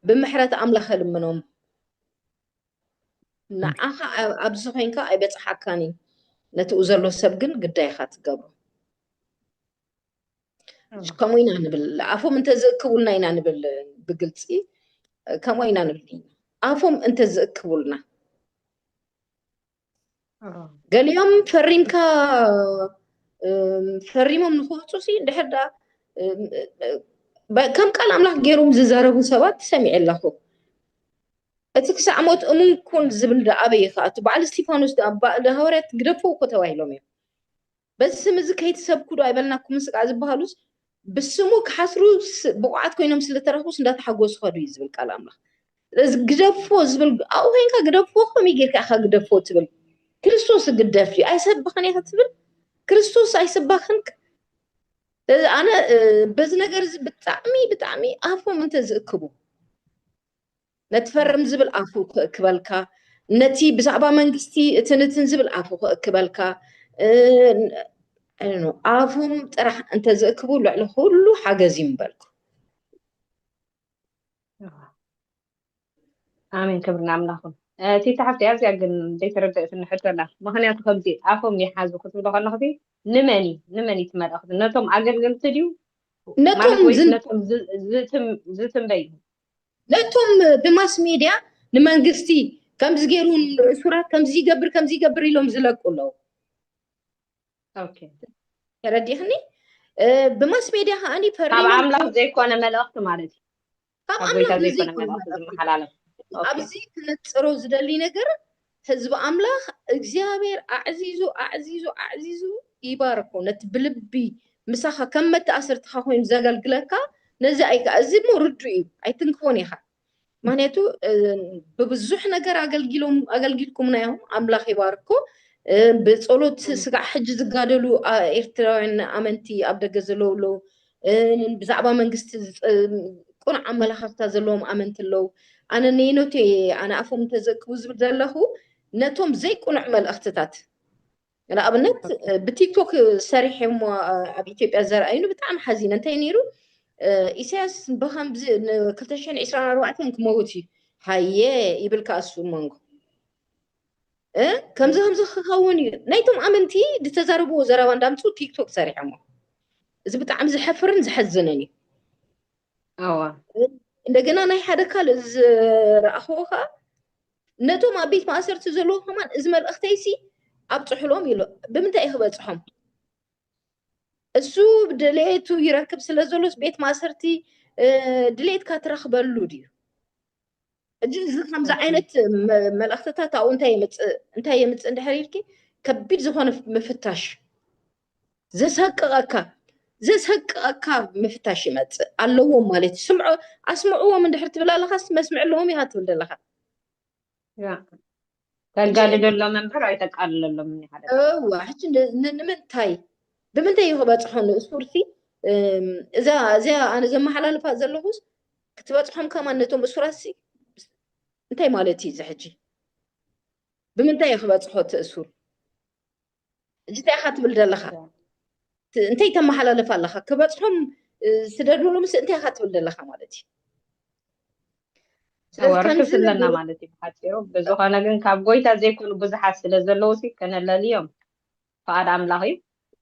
ብምሕረት ኣምላኽ ልምኖም ንዓኻ ኣብዚ ኮይንካ ኣይበፅሓካኒ ነቲኡ ዘሎ ሰብ ግን ግዳይካ ትገብሮ ከምኡ ኢና ንብል ኣፎም እንተዝእክቡልና ኢና ንብል ብግልፂ ከምኡ ኢና ንብል ኣፎም እንተዝእክቡልና ገሊኦም ፈሪሞም ንክወፁ እንድሕር ዳ ከም ቃል ኣምላኽ ገይሮም ዝዛረቡ ሰባት ሰሚዕ ኣለኹ እቲ ክሳዕ ሞት እሙን ኩን ዝብል ኣበይ ኢኻ እቲ በዓል እስጢፋኖስ ሃዋርያት ግደፈው እኮ ተባሂሎም እዮም በዚ ስም እዚ ከይትሰብኩ ዶ ኣይበልናኩም ምስቃ ዝበሃሉስ ብስሙ ክሓስሩ ብቑዓት ኮይኖም ስለተረኽቡስ እንዳተሓጎሱ ኸዱ እዩ ዝብል ቃል ኣምላኽ ስለዚ ግደፎ ዝብል ኣብኡ ኮይንካ ግደፎ ከመይ ጌርካ ኢኻ ግደፎ ትብል ክርስቶስ ግደፍ እዩ ኣይሰብኽን ኢኻ ትብል ክርስቶስ ኣይስባኽን ኣነ በዚ ነገር እዚ ብጣዕሚ ኣፎም እንተዝእክቡ ነትፈርም ዝብል ኣፉ ክእክበልካ ነቲ ብዛዕባ መንግስቲ እትንትን ዝብል ኣፉ ክእክበልካ ኣፎም ጥራሕ እንተዝእክቡ ልዕሊ ኩሉ ሓገዝ ይምበልኩ ኣሜን ክብርና ኣምላኹን እቲ ተሓፍቲ ኣዝያ ግን ዘይተረድእት ንሕቶና ምክንያቱ ከምዚ ኣፎም ይሓዙ ክትብሎ ከለኹ ንመኒ ትመልእኽቲ ነቶም ኣገልገልቲ ድዩ ነቶም ዝትንበዩ ነቶም ብማስ ሚድያ ንመንግስቲ ከምዚ ገይሩ ሱራት ከምዚ ይገብር ኢሎም ዝለቁ ኣለዉ ተረዲኽኒ ብማስ ሚድያ ከዓኒ ካብ ኣምላኽ ዘይኮነ መልእኽቲ ማለት እዩ ካብ ጎይታ ዘይኮነ መልእኽቲ ዝመሓላለፍ ኣብዚ ክነፅሮ ዝደሊ ነገር ህዝቢ ኣምላኽ እግዚኣብሔር ኣዕዚዙ ይባርኮ ነቲ ብልቢ ምሳኻ ከም መተኣሰርትኻ ኮይኑ ዘገልግለካ ነዚ እዚ ሞ ርዱ እዩ ኣይትንክፎን ኢኻ ምክንያቱ ብብዙሕ ነገር ኣገልጊልኩምና ኢኹም ኣምላኽ ይባርኮ ብፀሎት ስጋዕ ሕጂ ዝጋደሉ ኤርትራውያን ኣመንቲ ኣብ ደገ ዘለውሎ ብዛዕባ መንግስቲ ቁኑዕ ኣመላኻኽታ ዘለዎም ኣመንቲ ኣለዉ ኣነ ነይኖቴ ኣነ ኣፎም እንተዘክቡ ዝብል ዘለኹ ነቶም ዘይቁኑዕ መልእኽትታት ንኣብነት ብቲክቶክ ሰሪሖም ኣብ ኢትዮጵያ ዘርኣዩኑ ብጣዕሚ ሓዚነ እንታይ ነይሩ ኢሳያስ ብከምዚ 2024 ክመውት እዩ ሃየ ይብልካ እሱ መንጎ ከምዚ ክኸውን እዩ ናይቶም ኣመንቲ ዝተዛረብዎ ዘረባ እንዳምፁ ቲክቶክ ሰሪሖሞ እዚ ብጣዕሚ ዝሕፍርን ዝሐዝንን እዩ እንደገና ናይ ሓደ ካልእ ዝረኣኽቦ ከዓ ነቶም ኣብ ቤት ማእሰርቲ ዘለዎ ከማን እዚ መልእኽተይሲ ኣብፅሕሎም ኢሉ ብምንታይ ክበፅሖም እሱ ድሌቱ ይረክብ ስለ ዘሎስ ቤት ማእሰርቲ ድሌትካ ትረክበሉ ድዩ እዚ ከምዚ ዓይነት መልእኽትታት ኣብኡ እንታይ የምፅእ እንድሕር ኢልኪ ከቢድ ዝኾነ ምፍታሽ ዘሳቅቐካ زسحق مفتاش يمص اللهم مالت اسمعوا من دحرت بلا لخاس مسمع لهم يا تبل لها يا تقالدلو منبر አይተቃለሉ ምን ያህል واحد نمنتاي بمنتاي يخبصحون اسورتي اذا انا زما حلالفا زلهوس كتبصحهم كمانتهم اسوراسي انتي مالتي زحجي بمنتاي يخبصحوت اسور جيتي اخات بلدلخا انتي تم حلالفا لخا كبصحهم سددولو مس انتي اخات بلدلخا مالتي ወርክ ስለና ማለት ይባጭሩ ብዙሃነ ግን ካብ ጎይታ ዘይኮኑ ብዙሓት ስለ ዘለውሲ ከነለልዮም ፈቃድ አምላኽ እዩ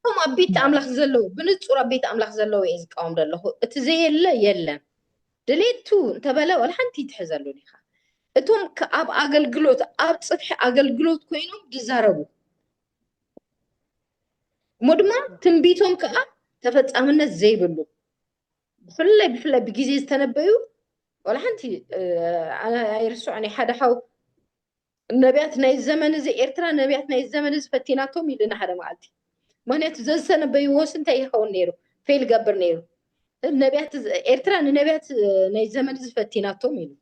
هم أبيت أملاخ زلوا بنتصور أبيت أملاخ زلوا إيز قام دلله اتزي يلا دليتو انت بلا ولا حنتي تحزلوا ليها اتهم كأب أقل قلوت أب صفح أقل قلوت كوينهم جزاربو مدما تنبيتهم كأب تفت أمنا زي بلو بفلا بجيزي تنبيو ولا حنتي أنا يرسو عني حدا حو نبياتنا الزمن زي إرترا نبياتنا الزمن زي فتيناتهم يلنا حدا معلتي مانيت زلسة نبيوس انت يخون نيرو فيل قبر نيرو النبيات إرترا النبيات ناي زمن زفتيناتهم يلو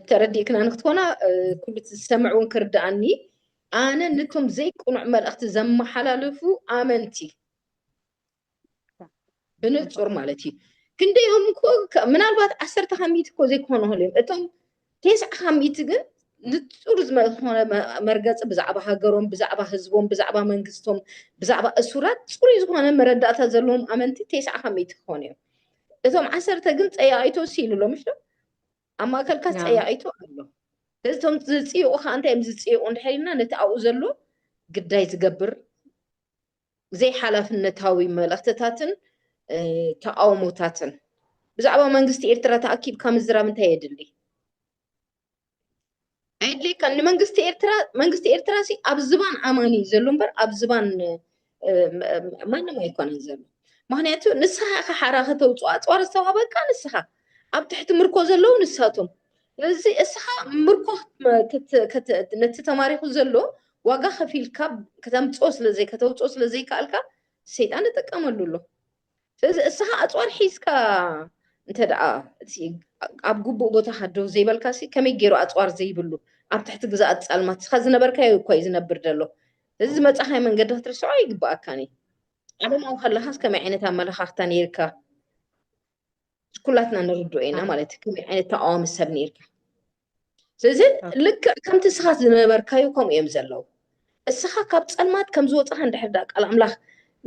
تردي كنا نختونا كل تسمعون كرد عني أنا نكم زي كون عمل أخت زم حلالفو آمنتي بنتصور مالتي كندي هم كو من البعض 10 خميت كو زي كون هوليم اتم 9 خميت جن نتصور زما هون مرقص بزعبا هاجرهم بزعبا حزبهم بزعبا منግስቶም بزعبا اسورات صوري زغونه مرداتا زلهم امنتي 9 خميت خونيو اتم 10 جن صيايتو سيلو مش اما كلكا صيايتو الله اتم زصيو خا انت ام زصيو اندحينا نتاو زلو قداي تقبر زي حلفنتاوي ملختتاتن تقاوموتاتن بزعبا منግስት ኤርትራ ተአኪብ ከምዝራ ምንታይ የድልይ አይድልይ ከን መንግስት ኤርትራ ሲ አብዝባን አማኒ ዘሉምበር አብዝባን ማንም አይኮነን ዘሎ ምክንያቱ ንስኻ ከሓራ ከተውፅዋ ኣፅዋር ዝተዋበቃ ንስኻ ኣብ ትሕቲ ምርኮ ዘለው ንሳቶም ስለዚ እስኻ ምርኮ ነቲ ተማሪኹ ዘሎ ዋጋ ከፊልካ ከተምፅኦ ስለዘይ ከተውፅኦ ስለዘይ ካልካ ሰይጣን ተጠቀመሉ ኣሎ ስለዚ እስኻ ኣፅዋር ሒዝካ انت دعا اب غبو بوتا حدو زيبلكاسي كمي غيرو اصوار زيبلو اب تحت غزات صالمات خزنا بركاي كوي زنبر دلو እዚ መጻኻይ መንገድ ትርስዖ ይግባአካኒ አለማ ወኸለኻስ ከመይ ዓይነት አመለኻኽታን ይርካ ኩላትና ንርድኦና ማለት ከመይ ዓይነት ተቃዋሚ ሰብ ነይርካ ስለዚ ልክ ከምቲ እስኻ ዝነበርካዮ ከምኡ እዮም ዘለው እስኻ ካብ ጸልማት ከም ዝወፅኻ እንድሕር ዳ ቃል ኣምላኽ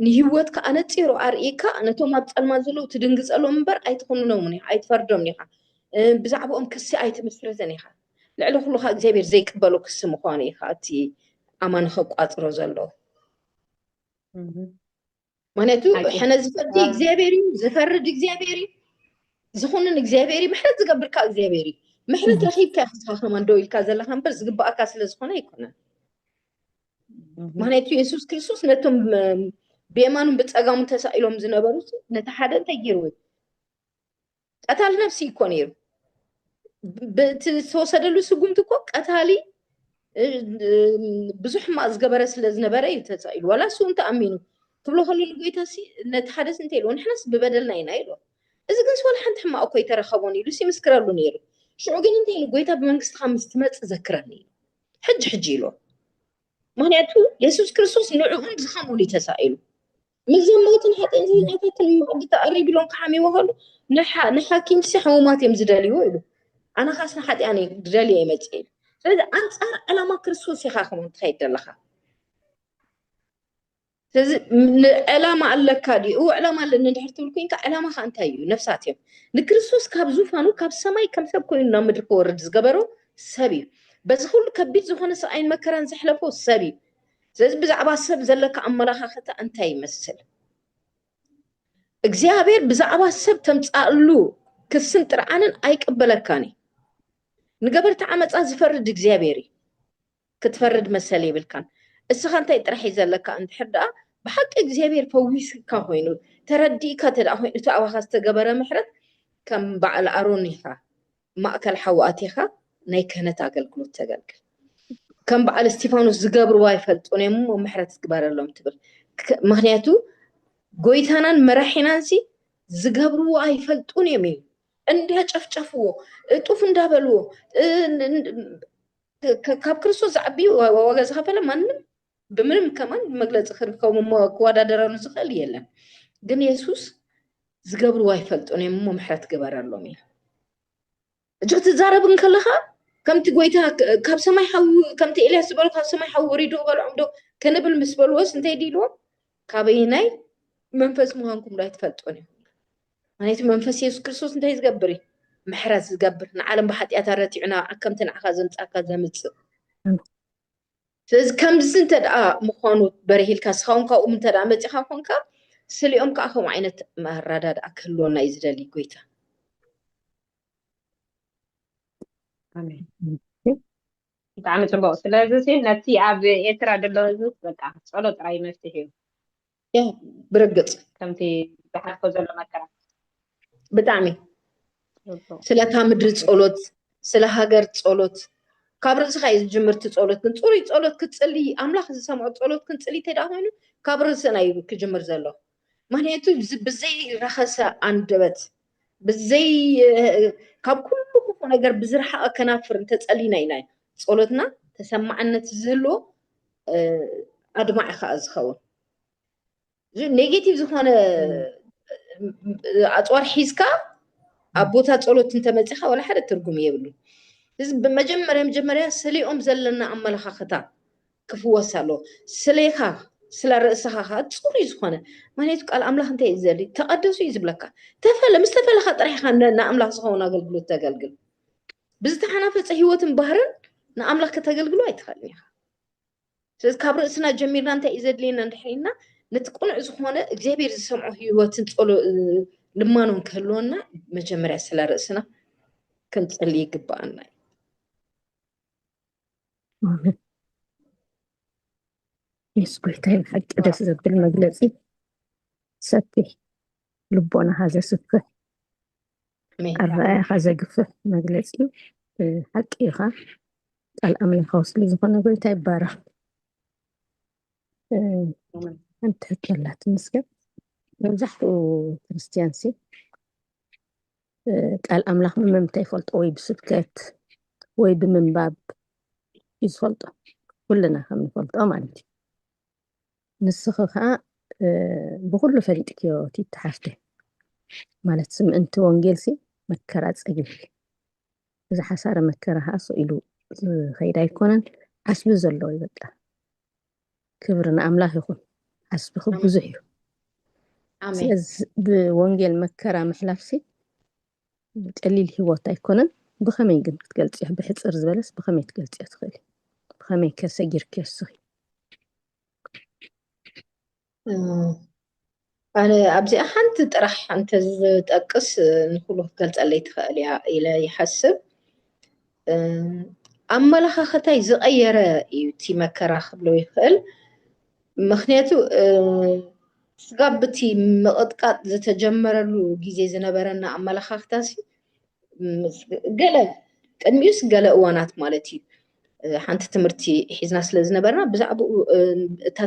ንህይወትካ ኣነፂሩ ኣርኢካ ነቶም ኣብ ጸልማት ዘለው ትድንግፀሎም እምበር ኣይትኹንኖምን ኢኻ ኣይትፈርዶም ኢኻ ብዛዕባኦም ክሲ ኣይትምስረተን ኢኻ ልዕሊ ኩሉኻ እግዚኣብሔር ዘይቅበሎ ክሲ ምዃኑ ኢኻ እቲ ኣማን ከቋፅሮ ዘሎ ምክንያቱ ሕነ ዝፈርድ እግዚኣብሔር እዩ ዝፈርድ እግዚኣብሔር እዩ ዝኹንን እግዚኣብሔር እዩ ምሕረት ዝገብርካ እግዚኣብሔር እዩ ምሕረት ረኺብካ ኢኻ ከማን ደው ኢልካ ዘለኻ እምበር ዝግባአካ ስለዝኾነ ኣይኮነን ምክንያቱ ኢየሱስ ክርስቶስ ነቶም بيمانهم بتصقامون تسائلهم زنبروت نتحدى تجيروا قتال نفسي يكونير بتوصدلو سقومتكو قتالي بزح ما ازغبره سلازنبره يتسائل ولا سو انت امينو تبلو خلي لقيتاسي نتحدث انتيلو نحنس ببدلنا ينايلو اذا كنت ولا حنت حما اوكي ترخبوني لسي مسكرالو نيرو شو غن انت لقيتا بمنግስት خمس تمص ذكرني حجيلو معناته يسوع كريستوس نعون زخموني تسائلو مزموتن حتى نتاتن مقد تقرب لهم كحامي وهلو نحاكين سحومات يمزداليو إلو أنا خاصنا حد يعني دالي يمتعيل فإذا أنت أنا ما كرسوس يخاخم تخيط لخا فإذا علامة اللكادي هو علامة اللي ندحرتو لكوين كعلامة خانتايو نفساتهم نكرسوس كاب زوفانو كاب سماي كم سب كوين نامدركو ورد زقبرو سبي بس خلو كبيت زوخانة ساين مكران زحلفو سبي زي بزعبا سب زلك أملاخاخته أنت يمثل እግዚአብሔር ብዛዕባ ሰብ ተምጻሉ ክስን ጥርዓንን ኣይቀበለካኒ ንገበርታ ዓመፃ ዝፈርድ እግዚአብሔር ክትፈርድ መሰለ ይብልካን እስኻ እንታይ ጥራሕ ይዘለካ እንድሕዳ بحق እግዚአብሔር ፈዊስካ ኮይኑ ተረዲካ ተዳ ኮይኑ ተኣዋኻ ዝተገበረ ምሕረት ከም በዓል ኣሮን ኢኻ ማእከል ሓዋእቲኻ ናይ ክህነት ኣገልግሎት ተገልግል كم بعد استيفانوس زقبر وايفلطون يمو محرت زقبرلهم تبل مخنياتو قويتانان مراحينانسي زقبرو وايفلطون يمي اندها ጨፍጨፍዎ እጡፍ እንዳበልዎ ካብ ክርስቶስ ዝዓቢ ዋጋ ዝኸፈለ ማንም ብምንም ከማን መግለጽ ክርከሙ ክወዳደረኑ ዝኽእል የለን ግን ኢየሱስ ዝገብርዎ አይፈልጡን እሞ ምሕረት ገበረሎም እዩ እጅግ ትዛረብን ከለኻ ከምቲ ጎይታ ካብ ሰማይ ሓው ከምቲ ኤልያስ ዝበሉ ካብ ሰማይ ሓው ወሪዱ በልዖም ዶ ከንብል ምስ በልዎስ እንታይ ዲልዎም ካበይናይ መንፈስ ምዃንኩም ዶ ኣይትፈልጡን እዩ ማለት መንፈስ ኢየሱስ ክርስቶስ እንታይ ዝገብር እዩ ምሕረት ዝገብር ንዓለም ብሓጢኣት ረቲዕና ከምቲ ንዓኻ ዘምፃካ ዘምፅእ ስለዚ ከምዚ እንተደኣ ምዃኑ በሪሂልካ ስኻውን ካብኡ እንተደኣ መፂኻ ኮንካ ስሊኦም ከዓ ከምኡ ዓይነት መረዳድኣ ክህልወና እዩ ዝደሊ ጎይታ አሜን ብጣዕሚ ፅቡቅ ስለዚ ነቲ ኣብ ኤርትራ ዘሎ ህዝቢ በቃ ጸሎት ጥራይ መፍትሄ እዩ ብርግፅ ከምቲ ዝሓልፎ ዘሎ መከራ ብጣዕሚ ስለታ ምድሪ ጸሎት ስለ ሃገር ጸሎት ካብ ርእስኻ እዩ ዝጅምርቲ ጸሎት ግን ፅሩይ ጸሎት ክትፅሊ ኣምላኽ ዝሰምዖ ጸሎት ክንፅሊ እንተደኣ ኮይኑ ካብ ርእስና እዩ ክጅምር ዘሎ ምክንያቱ ብዘይ ረኸሰ አንደበት ብዘይ ካብ ኩሉ ክፉ ነገር ብዝረሓቐ ከናፍር እንተፀሊና ኢና ጸሎትና ተሰማዕነት ዝህልዎ ኣድማዕ ከዓ ዝኸውን ኔጌቲቭ ዝኾነ ኣፅዋር ሒዝካ ኣብ ቦታ ጸሎት እንተመፂኻ ወላ ሓደ ትርጉም የብሉ እዚ መጀመርያ ስሊኦም ዘለና ኣመለኻኽታ ክፍወስ ኣለዎ ስለኻ ስለ ርእስኻ ፅሩይ ዝኾነ ማለት ቃል ኣምላኽ እንታይ እዩ ዘድሊ ተቐደሱ እዩ ዝብለካ ምስ ተፈለኻ ጥራይኻ ንኣምላኽ ዝኸውን ኣገልግሎት ተገልግል ብዝተሓናፈፀ ሂወትን ባህርን ንኣምላኽ ከተገልግሉ ኣይትኽእልን ኢኻ ስለዚ ካብ ርእስና ጀሚርና እንታይ እዩ ዘድልየና እንድሕሪና ነቲ ቁኑዕ ዝኾነ እግዚኣብሔር ዝሰምዖ ሂወትን ልማኖም ክህልወና መጀመርያ ስለ ርእስና ክንፅሊ ይግባአና የሱስ ጎይታይ ብሓቂ ደስ ዘብል መግለፂ ሰፊሕ ልቦናኻ ዘስፍሕ ኣረኣያኻ ዘግፍሕ መግለፂ ሓቂ ኢኻ ቃል ኣምላኻዊ ስለ ዝኾነ ጎይታ ይባረኽ أنت هتلا تمسك مزحتو كريستيانسي قال أملاح ممتى يفلط أوي بسبكات وي بمنباب يفلط كلنا هم نفلط مالتي نسخها بكل فريقك يا تتحفته مالت سم أنت وانجلسي مكرات أجل إذا حسارة مكرها سئلو خير يكونن حسب زلوا يبقى كبرنا أملاح يكون حسب خب بزحيو آمين بوانجل مكرة محلافسي تقليل هواتا يكونن بخمي قد تقلتيه بحيث أرز بلس بخمي تقلتيه تخيلي بخمي كسجير كيسخي أنا أبزي أحنت ترح أنت تأكس نقوله قلت اللي تخيلي إلى يحسب أما لها ختاي زغيرة يتي مكرة خبلو يخل مخنياتو سقابتي مقدقات زتجمر له جيزي زنبرنا أما لها ختاسي قال كنميوس قال أوانات مالتي حانت تمرتي حيزنا سلز نبرنا بزعبو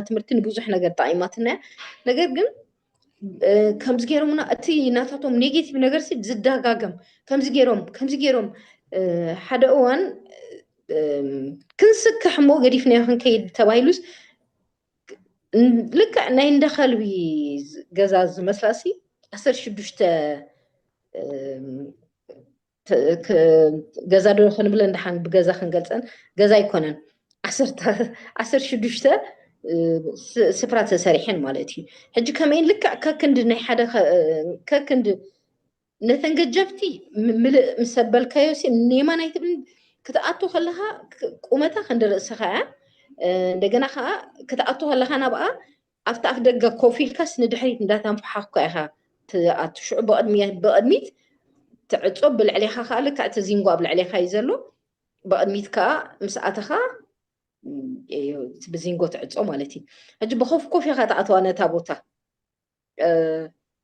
تمرتي نبوزح نقر طعيماتنا نقر قم كم زجيرهم أتي ناتاتهم نيجيتيف نقر سيد زدا قاقم كم زجيرهم حدا أوان كنسك حمو قريفنا يخن كيد توايلوس لك نين دخل بي جزاز مسلاسي أسر شدوشتا جزا دو خن بلند حن بجزا خن قلتن جزا يكونن عسر شدوشتا سفرات سريحين مالتي حج كمان لك ككند ني حدا ككند نثنج جفتي مسبل كيوسي نيما نايتبن كتأتو خلها قومتها خند رأسها دجنا خا كتأتو خلها أنا بقى أفتح دقة كوفي الكاس ندحريت نداتم في حقها تأتو شو بقدميت تعصب بالعليها خالك تعتزين قابل عليها يزلو بقدميت كا مساعتها بزينغو تعصب مالتي هجي بخوف كوفي خاطعتو أنا تابوتا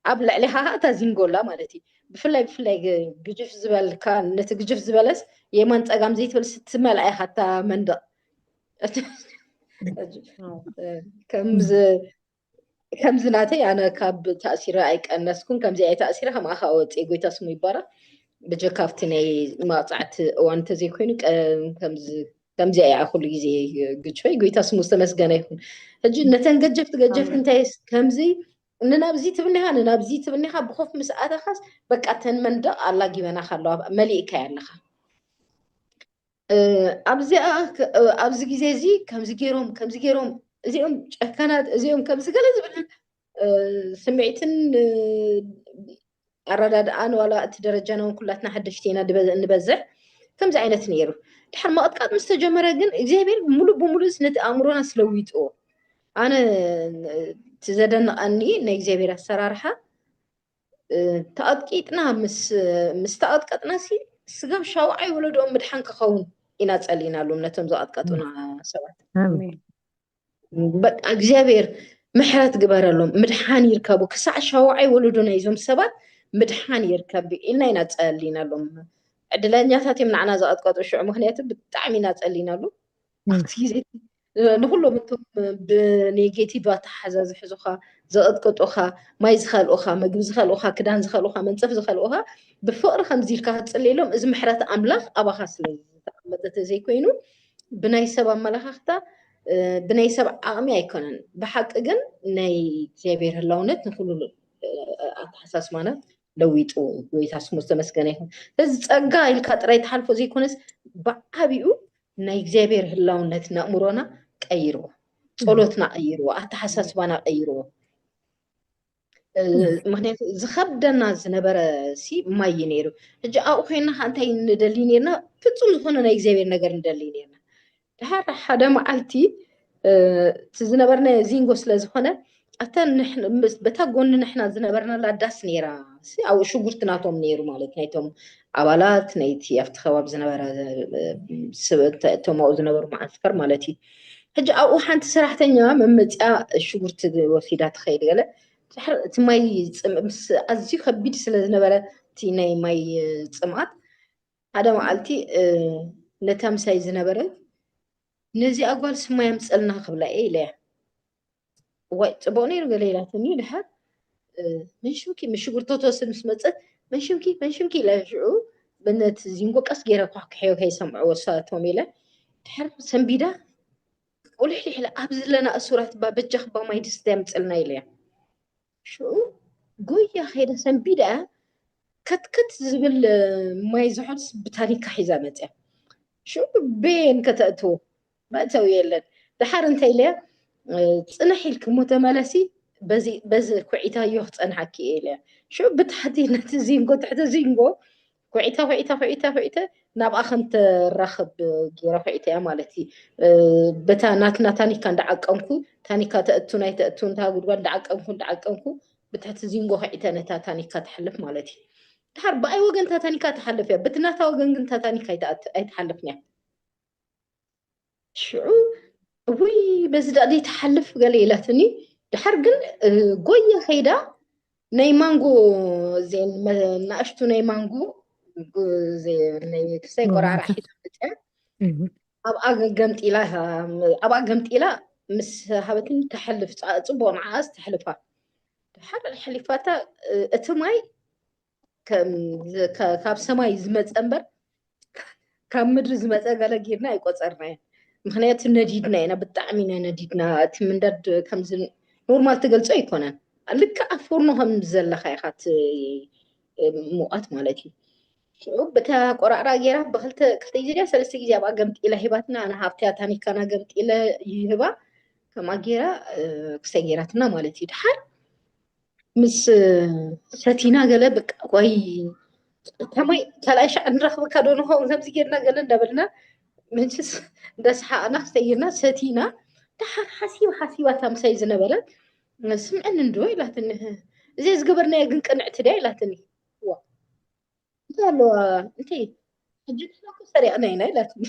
قبل عليها تزينغو لا مالتي بفلاي ججف زبال كان نتججف زبالس يمان تقام زيت بس تملع حتى مندق ከምዝ ናተይ ኣነ ካብ ተኣሲረ ኣይቀነስኩን ከምዚ ኣይ ተኣሲረ ከም ኣኻ ወፅየ ጎይታ ስሙ ይባረክ ብጀካፍቲ ናይ መቕፃዕቲ እዋን እንተዘይኮይኑ ከምዚ ኣይ ኩሉ ግዜ ግድፈይ ጎይታ ስሙ ዝተመስገነ ይኹን ሕጂ ነተን ገጀፍቲ እንታይ ከምዚ ንናብዚ ትብኒኻ ንናብዚ ትብኒኻ ብኮፍ ምስኣተኻስ በቃ ተን መንደቕ ኣላጊበናኻ ኣለዋ መሊእካ ኣለኻ ኣብዚ ግዜ እዚ ከምዚ ገይሮም እዚኦም ጨከናት እዚኦም ከምዚ ገለ ዝብል ስምዒትን ኣረዳድኣን ዋላ እቲ ደረጃና እውን ኩላትና ሓደሽቲ ኢና ንበዝሕ ከምዚ ዓይነት ነይሩ ድሓር መቕጥቃጥ ምስ ተጀመረ ግን እግዚኣብሔር ሙሉእ ብሙሉእ ነቲ ኣእምሮና ስለዊጥዎ ኣነ እቲ ዘደንቐኒ ናይ እግዚኣብሔር ኣሰራርሓ ተቐጥቂጥና ምስ ተቐጥቀጥና ስጋብ ሻውዓይ ወለዶኦም ምድሓን ክኸውን ኢና ጸሊናሉም ነቶም ዝቐጥቀጡና ሰባት በቃ እግዚኣብሔር ምሕረት ግበረሎም ምድሓን ይርከቡ ክሳዕ ሻውዓይ ወለዶና ይዞም ሰባት ምድሓን ይርከብ ኢልና ኢና ጸሊናሎም ዕድለኛታት እዮም ንዓና ዝቐጥቀጡ ሽዑ ምክንያቱ ብጣዕሚ ኢና ጸሊናሉ ኣብቲ ግዜ ንኩሎም እቶም ብኔጌቲቭ ኣተሓዛ ዝሕዙኻ ዘቐጥቀጡኻ ማይ ዝኸልኡኻ ምግቢ ዝኸልኡኻ ክዳን ዝኸልኡኻ መንፀፍ ዝኸልኡኻ ብፍቕሪ ከምዚ ኢልካ ክትፅልየሎም እዚ ምሕረት ኣምላኽ ኣባኻ ስለ ዝተቐመጠ ዘይኮይኑ ብናይ ሰብ ኣመላኻኽታ ብናይ ሰብ ዓቕሚ ኣይኮነን ብሓቂ ግን ናይ እግዚኣብሔር ህላውነት ንኩሉ ኣተሓሳስባና ለዊጡ ጎይታ ስሙ ዝተመስገነ ይኹን እዚ ፀጋ ኢልካ ጥራይ ተሓልፎ ዘይኮነስ ብዓብኡ ናይ እግዚኣብሔር ህላውነት ንኣእምሮና ቀይርዎ ጸሎትና ቀይርዎ ኣተሓሳስባና ቀይርዎ ምክንያቱ ዝኸብደና ዝነበረ ማይ ነይሩ ሕጂ ኣብኡ ኮይንና እንታይ ንደሊ ነርና ፍፁም ዝኾነ ናይ እግዚኣብሔር ነገር ንደሊ ነርና ድሓር ሓደ መዓልቲ እቲ ዝነበርና ዚንጎ ስለ ዝኾነ በታ ጎኒ ንሕና ዝነበርናላ ዳስ ነይራ ኣብኡ ሽጉርቲ ናቶም ነይሩ ማለት ናይቶም ኣባላት ናይቲ ኣብቲ ከባቢ ዝነበረ እቶም ኣብኡ ዝነበሩ ማዓስከር ማለት እዩ ሕጂ ኣብኡ ሓንቲ ሰራሕተኛ መመፅያ ሽጉርቲ ወሲዳ ትኸይድ ገለ እቲ ማይ ኣዝዩ ከቢድ ስለ ዝነበረ እቲ ናይ ማይ ፅምኣት ሓደ መዓልቲ ነታ ምሳይ ዝነበረት ነዚ ኣጓል ስማይ ኣምፀልና ክብላ እየ ኢለያ ዋይ ፅቡቅ ነይሩ ገለ ኢላትኒ ድሓር መንሽምኪ ምሽጉርቲ ተወስድ ምስ መፀት መንሽምኪ ኢላ ሽዑ በነቲ ዚንጎ ቀስ ገይረ ክሕዮ ከይሰምዑ ወሳቶም ኢለ ድሓር ሰንቢዳ ቁልሕሊሕለ ኣብዚ ዘለና እሱራት በጃ ክባ ማይ ድስተ ኣምፀልና ኢለያ ሽዑ ጎያ ኸይዳ ሰንቢዳ ከትከት ዝብል ማይ ዝሑልስ ብታኒካ ሒዛ መፅያ ሽዑ ቤን ከተእትዎ መእተው የለን ድሓር እንታይ ኢለያ ፅንሕ ኢልክ ሞ ተመለሲ በዚ ኩዒታዮ ክፀንሓኪ እየ ኢለያ ሽዑ ብታሕቲ ነቲ ዚንጎ ትሕቲ ዚንጎ ኩዒተ ናብኣ ከም ተራኽብ ገይረ ኩዒተ እያ ማለት እዩ በታ ናትና ታኒካ እንዳዓቀምኩ ታኒካ ተእቱ ናይ ተእቱ እንታ ጉድጓድ እንዳዓቀምኩ ብታሕቲ ዚንጎ ኩዒተ ነታ ታኒካ ትሓልፍ ማለት እዩ ድሓር ብኣይ ወገን እታ ታኒካ ትሓልፍ እያ በቲ ናታ ወገን ግን እታ ታኒካ ኣይትሓልፍን እያ ሽዑ ውይ በዚ ዳኣ ዘይትሓልፍ ገለ ኢላትኒ ድሓር ግን ጎያ ኸይዳ ናይ ማንጎ ናእሽቱ ናይ ማንጎ ክሳይ ቆራርዓ ሒዛ መፅያ ኣብኣ ገምጢላ ምስ ሃበትን ተሕልፍ ፅቡቅ መዓዝ ተሕልፋ ድሓር ሕሊፋታ እቲ ማይ ካብ ሰማይ ዝመፀ እምበር ካብ ምድሪ ዝመፀ ገለ ጌርና ኣይቆፀርናየ ምክንያቱ ነዲድና ኢና ብጣዕሚ ኢና ነዲድና እቲ ምንዳድ ከምዚ ኖርማል ትገልፆ ኣይኮነን ልክዕ ኣብ ፎርኖ ከም ዘለካ ኢኻ ሙቐት ማለት እዩ በታ ቆራዕራ ጌራ ብክልተ ግዜ ሰለስተ ግዜ ኣብኣ ገምጢላ ሂባትና ኣነ ሃብትያ ታኒካና ገምጢለ ይህባ ከምኣ ጌራ ክሳይ ጌራትና ማለት እዩ ድሓር ምስ ሰቲና ገለ በቃ ቆይ ከመይ ካልኣይ ሻዕ ንረኽበካ ዶ ንኸውን ከምዚ ጌርና ገለ እንዳበልና ምንችስ እንዳሰሓቕና ክስተይርና ሰቲና ድሓር ሓሲባ ታምሳይ ዝነበረት ስምዐኒ እንዶ ኢላትኒ እዚ ዝገበርናዮ ግን ቅንዕቲ ድያ ኢላትኒ ዋ እንታይ ኣለዋ እንታይ ሕጂ ንሕና ሰሪቕና ኢና ኢላትኒ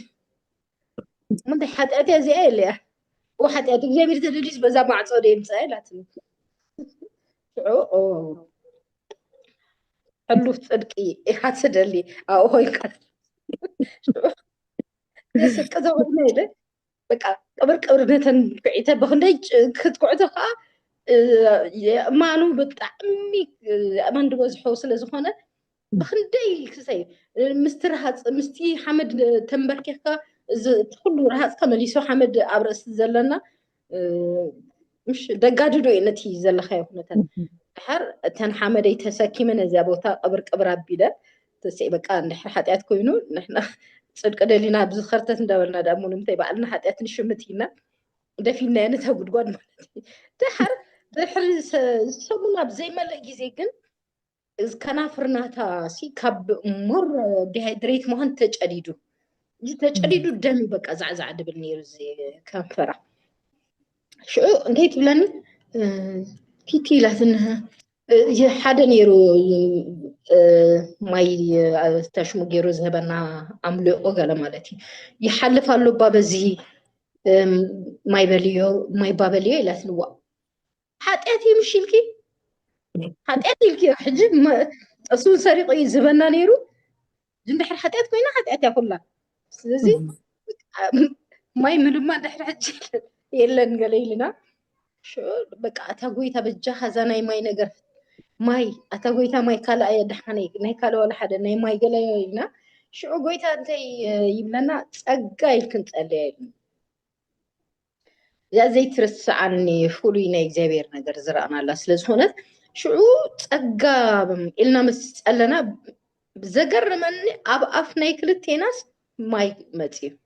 ምንታይ ሓጢኣት እያ እዚኣ የለያ وحتى تجيبي تدريس بزا مع صديم سائلاتني حلو تصدقي حاسد لي هو يقال كذا وين بقى قبر نتن كعيته بخندي كتقعده ما نو بتعمي أمان دوز حوصل زخانة بخندي كسي مستي حمد تنبركك تخلو رهات كمليسو حمد أبرس زلنا مش دقاجو دو إنتي زل خير نتن حر تن حمد يتسكي من زابوتا قبر عبيدة تسي بقى نحن حتى كوينو نحن صدق دلينا بزخرتت ندورنا دامون متي بعلنا حتى نشمتينا دفينا نتا غدغد مالتي دحر سمونا بزي ملء جزي كن إذ كان فرناتا سي كاب مر ديهايدريت مهن تجأديدو تجأديدو دمي بقى زعزع دبل زي كنفرة شو انتي بلاني كيكي لازنها حدا نيرو ماي تشمو جيرو زهبنا عملو اوغالا مالتي يحلف على بابزي ماي بابليو لا تلوا حاتياتي مشيلكي حاتياتي الكي حجب ما اصول سريق زبنا نيرو جندحر حاتيات كوينه حاتياتها كلها سلازي ماي ما دحر حجي يلن قليلنا شو بقى اتاغويتا بجاها زناي ماي نغر ماي اتاغويتا ماي كالا يدحني ناي كالا ولا حدا ناي ماي قليلنا شو غويتا انت يبلنا صقا يلكن تصلي يا زي ترسعني فولي ناي اغزابير نغر زرعنا الله سلازهونت شو صقا إلنا مسألنا بزقرمني اب ناي كلتيناس ماي متي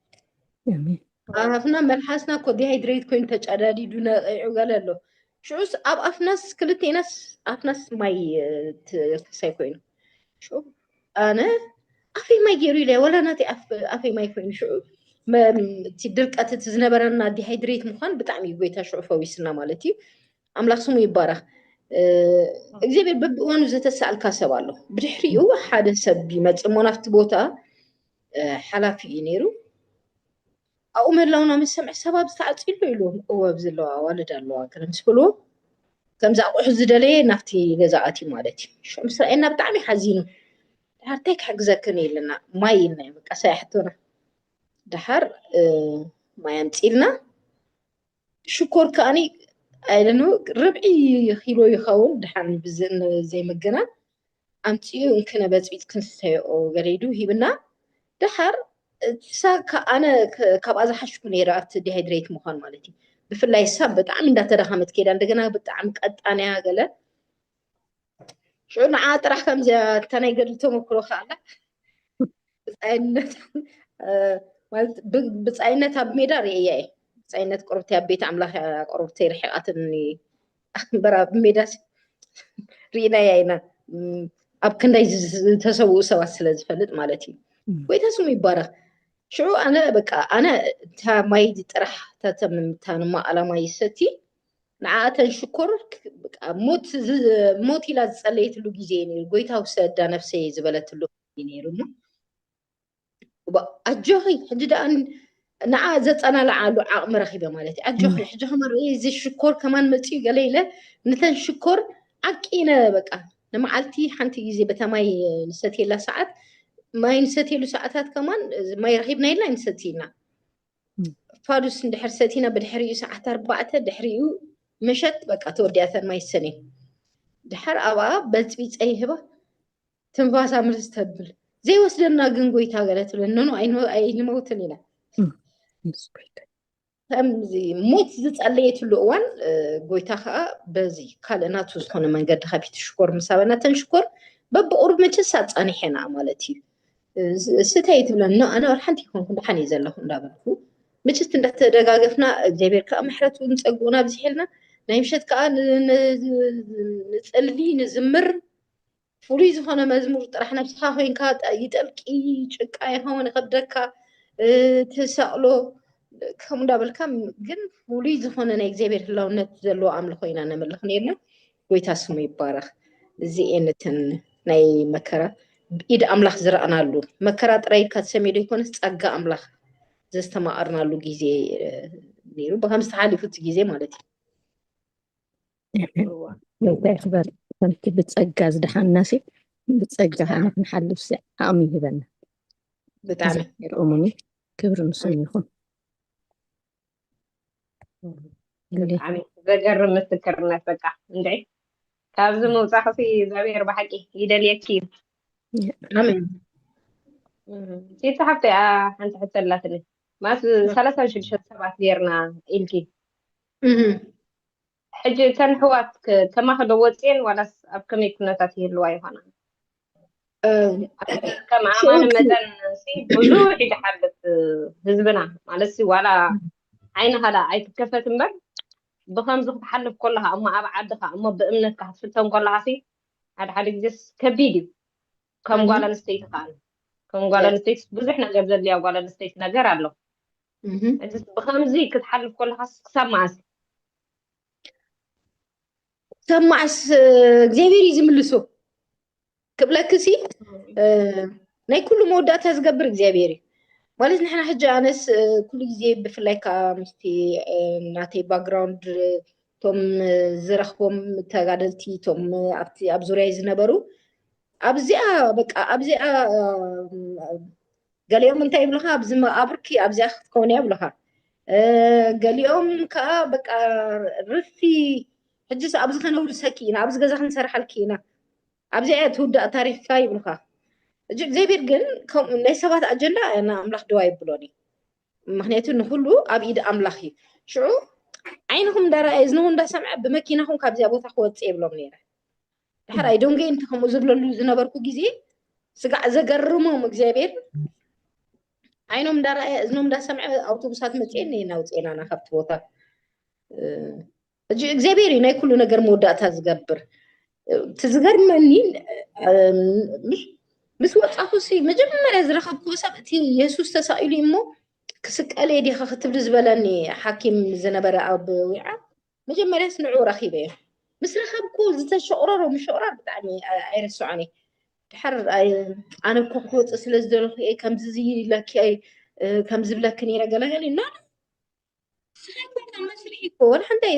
أفنا ملحسنا كودي هيدريت كنت تجاري دون عقلله شوس أفناس كلتيناس أفناس ماي تسايكوين شو أنا أفي ما يجري لي ولا ناتي أفي ما يكون شو ما تدرك أتتزنبرنا دي هيدريت مخان بتعمي بيتا شو فويسنا مالتي أملاك سمو يبارخ إجابة ببقوانو زتسأل كاسبالو بدحري هو حدا سبي متسمونا في تبوتا حلافي نيرو أو مرلاونا من سمع سبب تعطيله له هو بزلوا والد الله كلام سبلو كم زعوا حزد لي نفتي جزعتي مالتي شو مسرعنا بتعمي حزينه هرتك حق ذكرني لنا ما يلنا بقى ساحتنا دحر ما يمتيلنا شكر كاني لأنه ربعي خيلو يخون دحن بزن زي مجنا أمتي يمكن بتبيت كنستي أو جريدو هيبنا دحر ساكا أنا كابازا حشكو نيرات دي هيدريت مخان مالتي بفلاي ساب بتعم إن ترخمت كده عندنا بتعم قد أنا قال شو نعات راح كم زي تاني قلتهم كلو خالة بتعينة تاب ميدار إيه بتعينة قربتي أبيت عملها قربتي رحلات إني برا بميداس رينا ياينا أب كنا تسووا سوا سلز فلت مالتي ويتسمو يبارك شو أنا بقى أنا تا ما يدي طرح تانما على ما يستي نعات شكر بقى موتي لا صليت له جيني قويتها وسدا نفسي زبلت له جيني رمو وبقى أجوهي حجدا أن نعات زت أنا لعالو عقم رخيبة مالتي أجوهي حجها مرة زي الشكر كمان متي قليلة نتن شكر عكينا بقى لما عالتي حنتي زي بتماي نستي لا ساعات ما ينستي له ساعات كمان ما يرغبنا إلا ينستينا فارس ندحر ستينا بدحريو ساعات 4 دحريو مشت بقى تودي أثر ما يسني دحر أبا بتبيت أي هبة تنفاس عمل استقبل زي وصلنا جنقوي تاجرت لأنه أي موت لنا هم زي موت زت عليه اللوان قوي تاخا بزي قال توزخنا من قد خبيت شكر مسابنا تنشكر بقرب من تسات أنا حنا عملتي ستايت بلنا أنا رحنتي كنت حني زلهم دابنكو مشت دقاقفنا جايبير كأمحرت ونسقونا بزحلنا نايمشت كأن نسألني نزمر فولي زخنا مزمور طرحنا بصحا وين كات يتلقي شقاي هون قدك تسألو كم دابل كم جن فولي زخنا ناي جايبير لو نتزلو عمل خوينا نملخ نيرنا ويتاسمو يبارخ زي انتن ناي مكرا بإيد أملاخ زرعنا له مكرات رأي كاتسمي ده يكون استعجى أملاخ زستمعنا له جزء نيرو بخمس حالي فوت جزء مالتي لو تأخبر كنت بتسجى زدحان الناس بتسجى أنا نحل في أمي هبنا بتعمل الأمومي كبر نسمي يخون اللي عمي زجر مسكرنا بقى ندعي كابز موضع خفي زبير بحكي يدليكي آمين. تي صحبتي أنت حتى لا تني ما ثلاثة شلشت سبعة ديرنا إلكي حجي كان حوات كما خلوتين ولا أبكم يكون تاتيه الواي هنا كما أمان مدن سي بزوح يتحدث حزبنا معلسي ولا عين هذا عيت كفة تنبر بخمس تحلف كلها أما أبعدها أما بإمنك هتفتهم كلها سي هذا حد جس كبيدي كم قال نستيت قال كم قال نستيت بزحنا قبل اللي قال نستيت نجار له جس بخمسي كتحلف كلها سماس سمعس እግዚአብሔር ይዝምልሶ ክብለክሲ ናይ ኩሉ መወዳእታ ዝገብር እግዚአብሔር ማለት ንሕና ሕጂ ኣነስ ኩሉ ግዜ ብፍላይ ከዓ ምስቲ ናተይ ባክግራውንድ ቶም ዝረኽቦም ተጋደልቲ ቶም ኣብ ዙርያይ ዝነበሩ ኣብዚኣ በቃ ኣብዚኣ ገሊኦም እንታይ ይብልካ ኣብዚ መቃብርኪ ኣብዚኣ ክትከውን እያ ይብልካ ገሊኦም ከዓ በቃ ርፊ ሕጂስ ኣብዚ ከነብሩ ሰኪና ኣብዚ ገዛ ክንሰርሓልኪ ኢና ኣብዚኣ ትውዳእ ታሪክካ ይብልካ እጂ እግዚኣብሔር ግን ናይ ሰባት ኣጀንዳ እና ኣምላኽ ደዋ ይብሎኒ ምክንያቱ ንኩሉ ኣብ ኢድ ኣምላኽ እዩ ሽዑ ዓይንኩም እንዳረኣየ እዝንኩም እንዳሰምዐ ብመኪናኩም ካብዚኣ ቦታ ክወፅእ የብሎም ነይረ ድሕር ኣይዶንጌ እንተ ከምኡ ዝብለሉ ዝነበርኩ ግዜ ስጋዕ ዘገርሞም እግዚኣብሔር ዓይኖም እንዳረኣየ እዝኖም እንዳሰምዐ ኣውቶቡሳት መፅአን ናውፅአናና ካብቲ ቦታ እጂ እግዚኣብሔር ናይ ኩሉ ነገር መወዳእታ ዝገብር ትዝገርመኒ ምስ ወፃኹ ሲ መጀመርያ ዝረኸብክዎ ሰብ እቲ የሱስ ተሳኢሉ እሞ ክስቀለ ዲኻ ክትብል ዝበለኒ ሓኪም ዝነበረ ኣብ ዊዓ መጀመርያስ ንዑ ረኺበ እየ ምስ ረኸብኩ ዝተሸቕረሮ ምሸቕራር ብጣዕሚ ኣይርስዖኒ ድሕር ኣነ እኮ ክወፅእ ስለ ዝደለኹ እየ ከምዚ ኢለኪ ከም ዝብለክ ነይረ ገለገለ ኢና መስርሒ እኮ ወላ ሓንታይ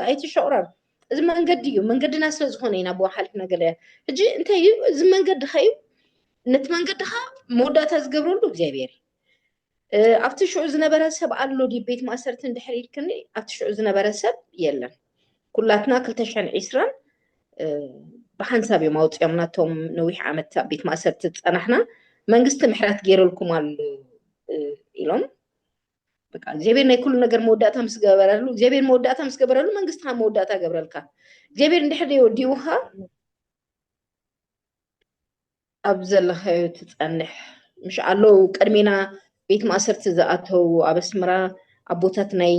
ኣይትሸቕረር እዚ መንገዲ እዩ መንገድና ስለ ዝኾነ ኢና ብዋ ሓሊፍና ገለ ሕጂ እንታይ እዩ እዚ መንገዲ ኸ እዩ ነቲ መንገድኻ መወዳእታ ዝገብረሉ እግዚኣብሔር ኣብቲ ሽዑ ዝነበረ ሰብ ኣሎ ዲ ቤት ማእሰርቲ እንድሕር ኢልክኒ ኣብቲ ሽዑ ዝነበረ ሰብ የለን ኩላትና 220 ብሓንሳብ እዮም ኣውፅኦም ናቶም ነዊሕ ዓመት ኣብ ቤት ማእሰርቲ ዝፀናሕና መንግስቲ ምሕረት ገይሩልኩም ኣሎ ኢሎም በቃ እግዚአብሔር ናይ ኩሉ ነገር መወዳእታ ምስ ገበረሉ እግዚአብሔር መወዳእታ ምስ ገበረሉ መንግስትካ መወዳእታ ገብረልካ እግዚአብሔር እንድሕር ይወዲኡካ ኣብ ዘለኻዮ ትፀንሕ ምሽ ኣለው ቀድሜና ቤት ማእሰርቲ ዝኣተው ኣብ ኣስመራ ኣቦታት ናይ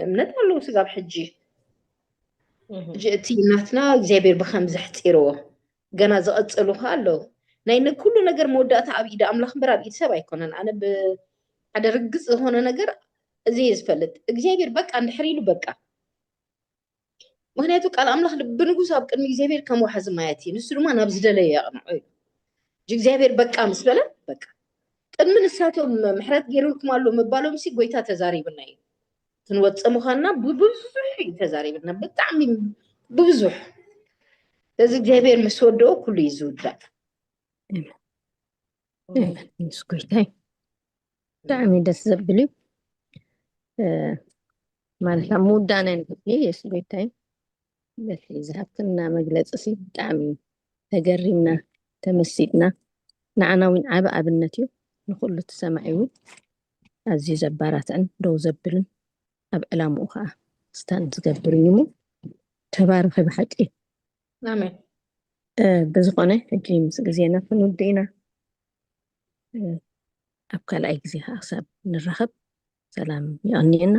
እምነት ኣለው ስጋብ ሕጂ እቲ ናትና እግዚአብሔር ብከምዚ ሕፂርዎ ገና ዝቐፅሉካ ኣለው ናይ ኩሉ ነገር መወዳእታ ኣብ ኢድ ኣምላኽ እምበር ኣብ ኢድ ሰብ ኣይኮነን ኣነ ብሓደ ርግፅ ዝኾነ ነገር እዚ ዝፈልጥ እግዚአብሔር በቃ እንድሕር ኢሉ በቃ ምክንያቱ ቃል ኣምላኽ ብንጉስ ኣብ ቅድሚ እግዚአብሔር ከም ዋሕዚ ማየት እዩ ንሱ ድማ ናብ ዝደለየ የቕንዖ እዩ እግዚአብሔር በቃ ምስ በለ በቃ ቅድሚ ንሳቶም ምሕረት ገይሩልኩም ኣሎ ምባሎም ሲ ጎይታ ተዛሪብና እዩ ክንወፅእ ምዃንና ብብዙሕ እዩ ተዛሪብና ብጣዕሚ ብብዙሕ እዚ እግዚአብሔር ምስ ወደኦ ኩሉ እዩ ዝውዳእ ምስ ጎይታይ ብጣዕሚ ደስ ዘብል እዩ ማለት ኣብ ምውዳእና ንክፍሊ የስ ጎይታይ በቲ ዝሃብትና መግለፂ ሲ ብጣዕሚ ተገሪምና ተመሲጥና ንዓና እውን ዓብ ኣብነት እዩ ንኩሉ ትሰማዕ እውን ኣዝዩ ዘባራትዕን ደው ዘብልን ኣብ ዕላምኡ ከዓ ስታን ዝገብር እዩ ሞ ተባረኸ ብሓቂ ኣሜን ብዝኾነ ሕጂ ምስ ግዜና ክንውድእ ኢና ኣብ ካልኣይ ግዜ ከዓ ክሳብ ንራኸብ ሰላም ይቐኒየና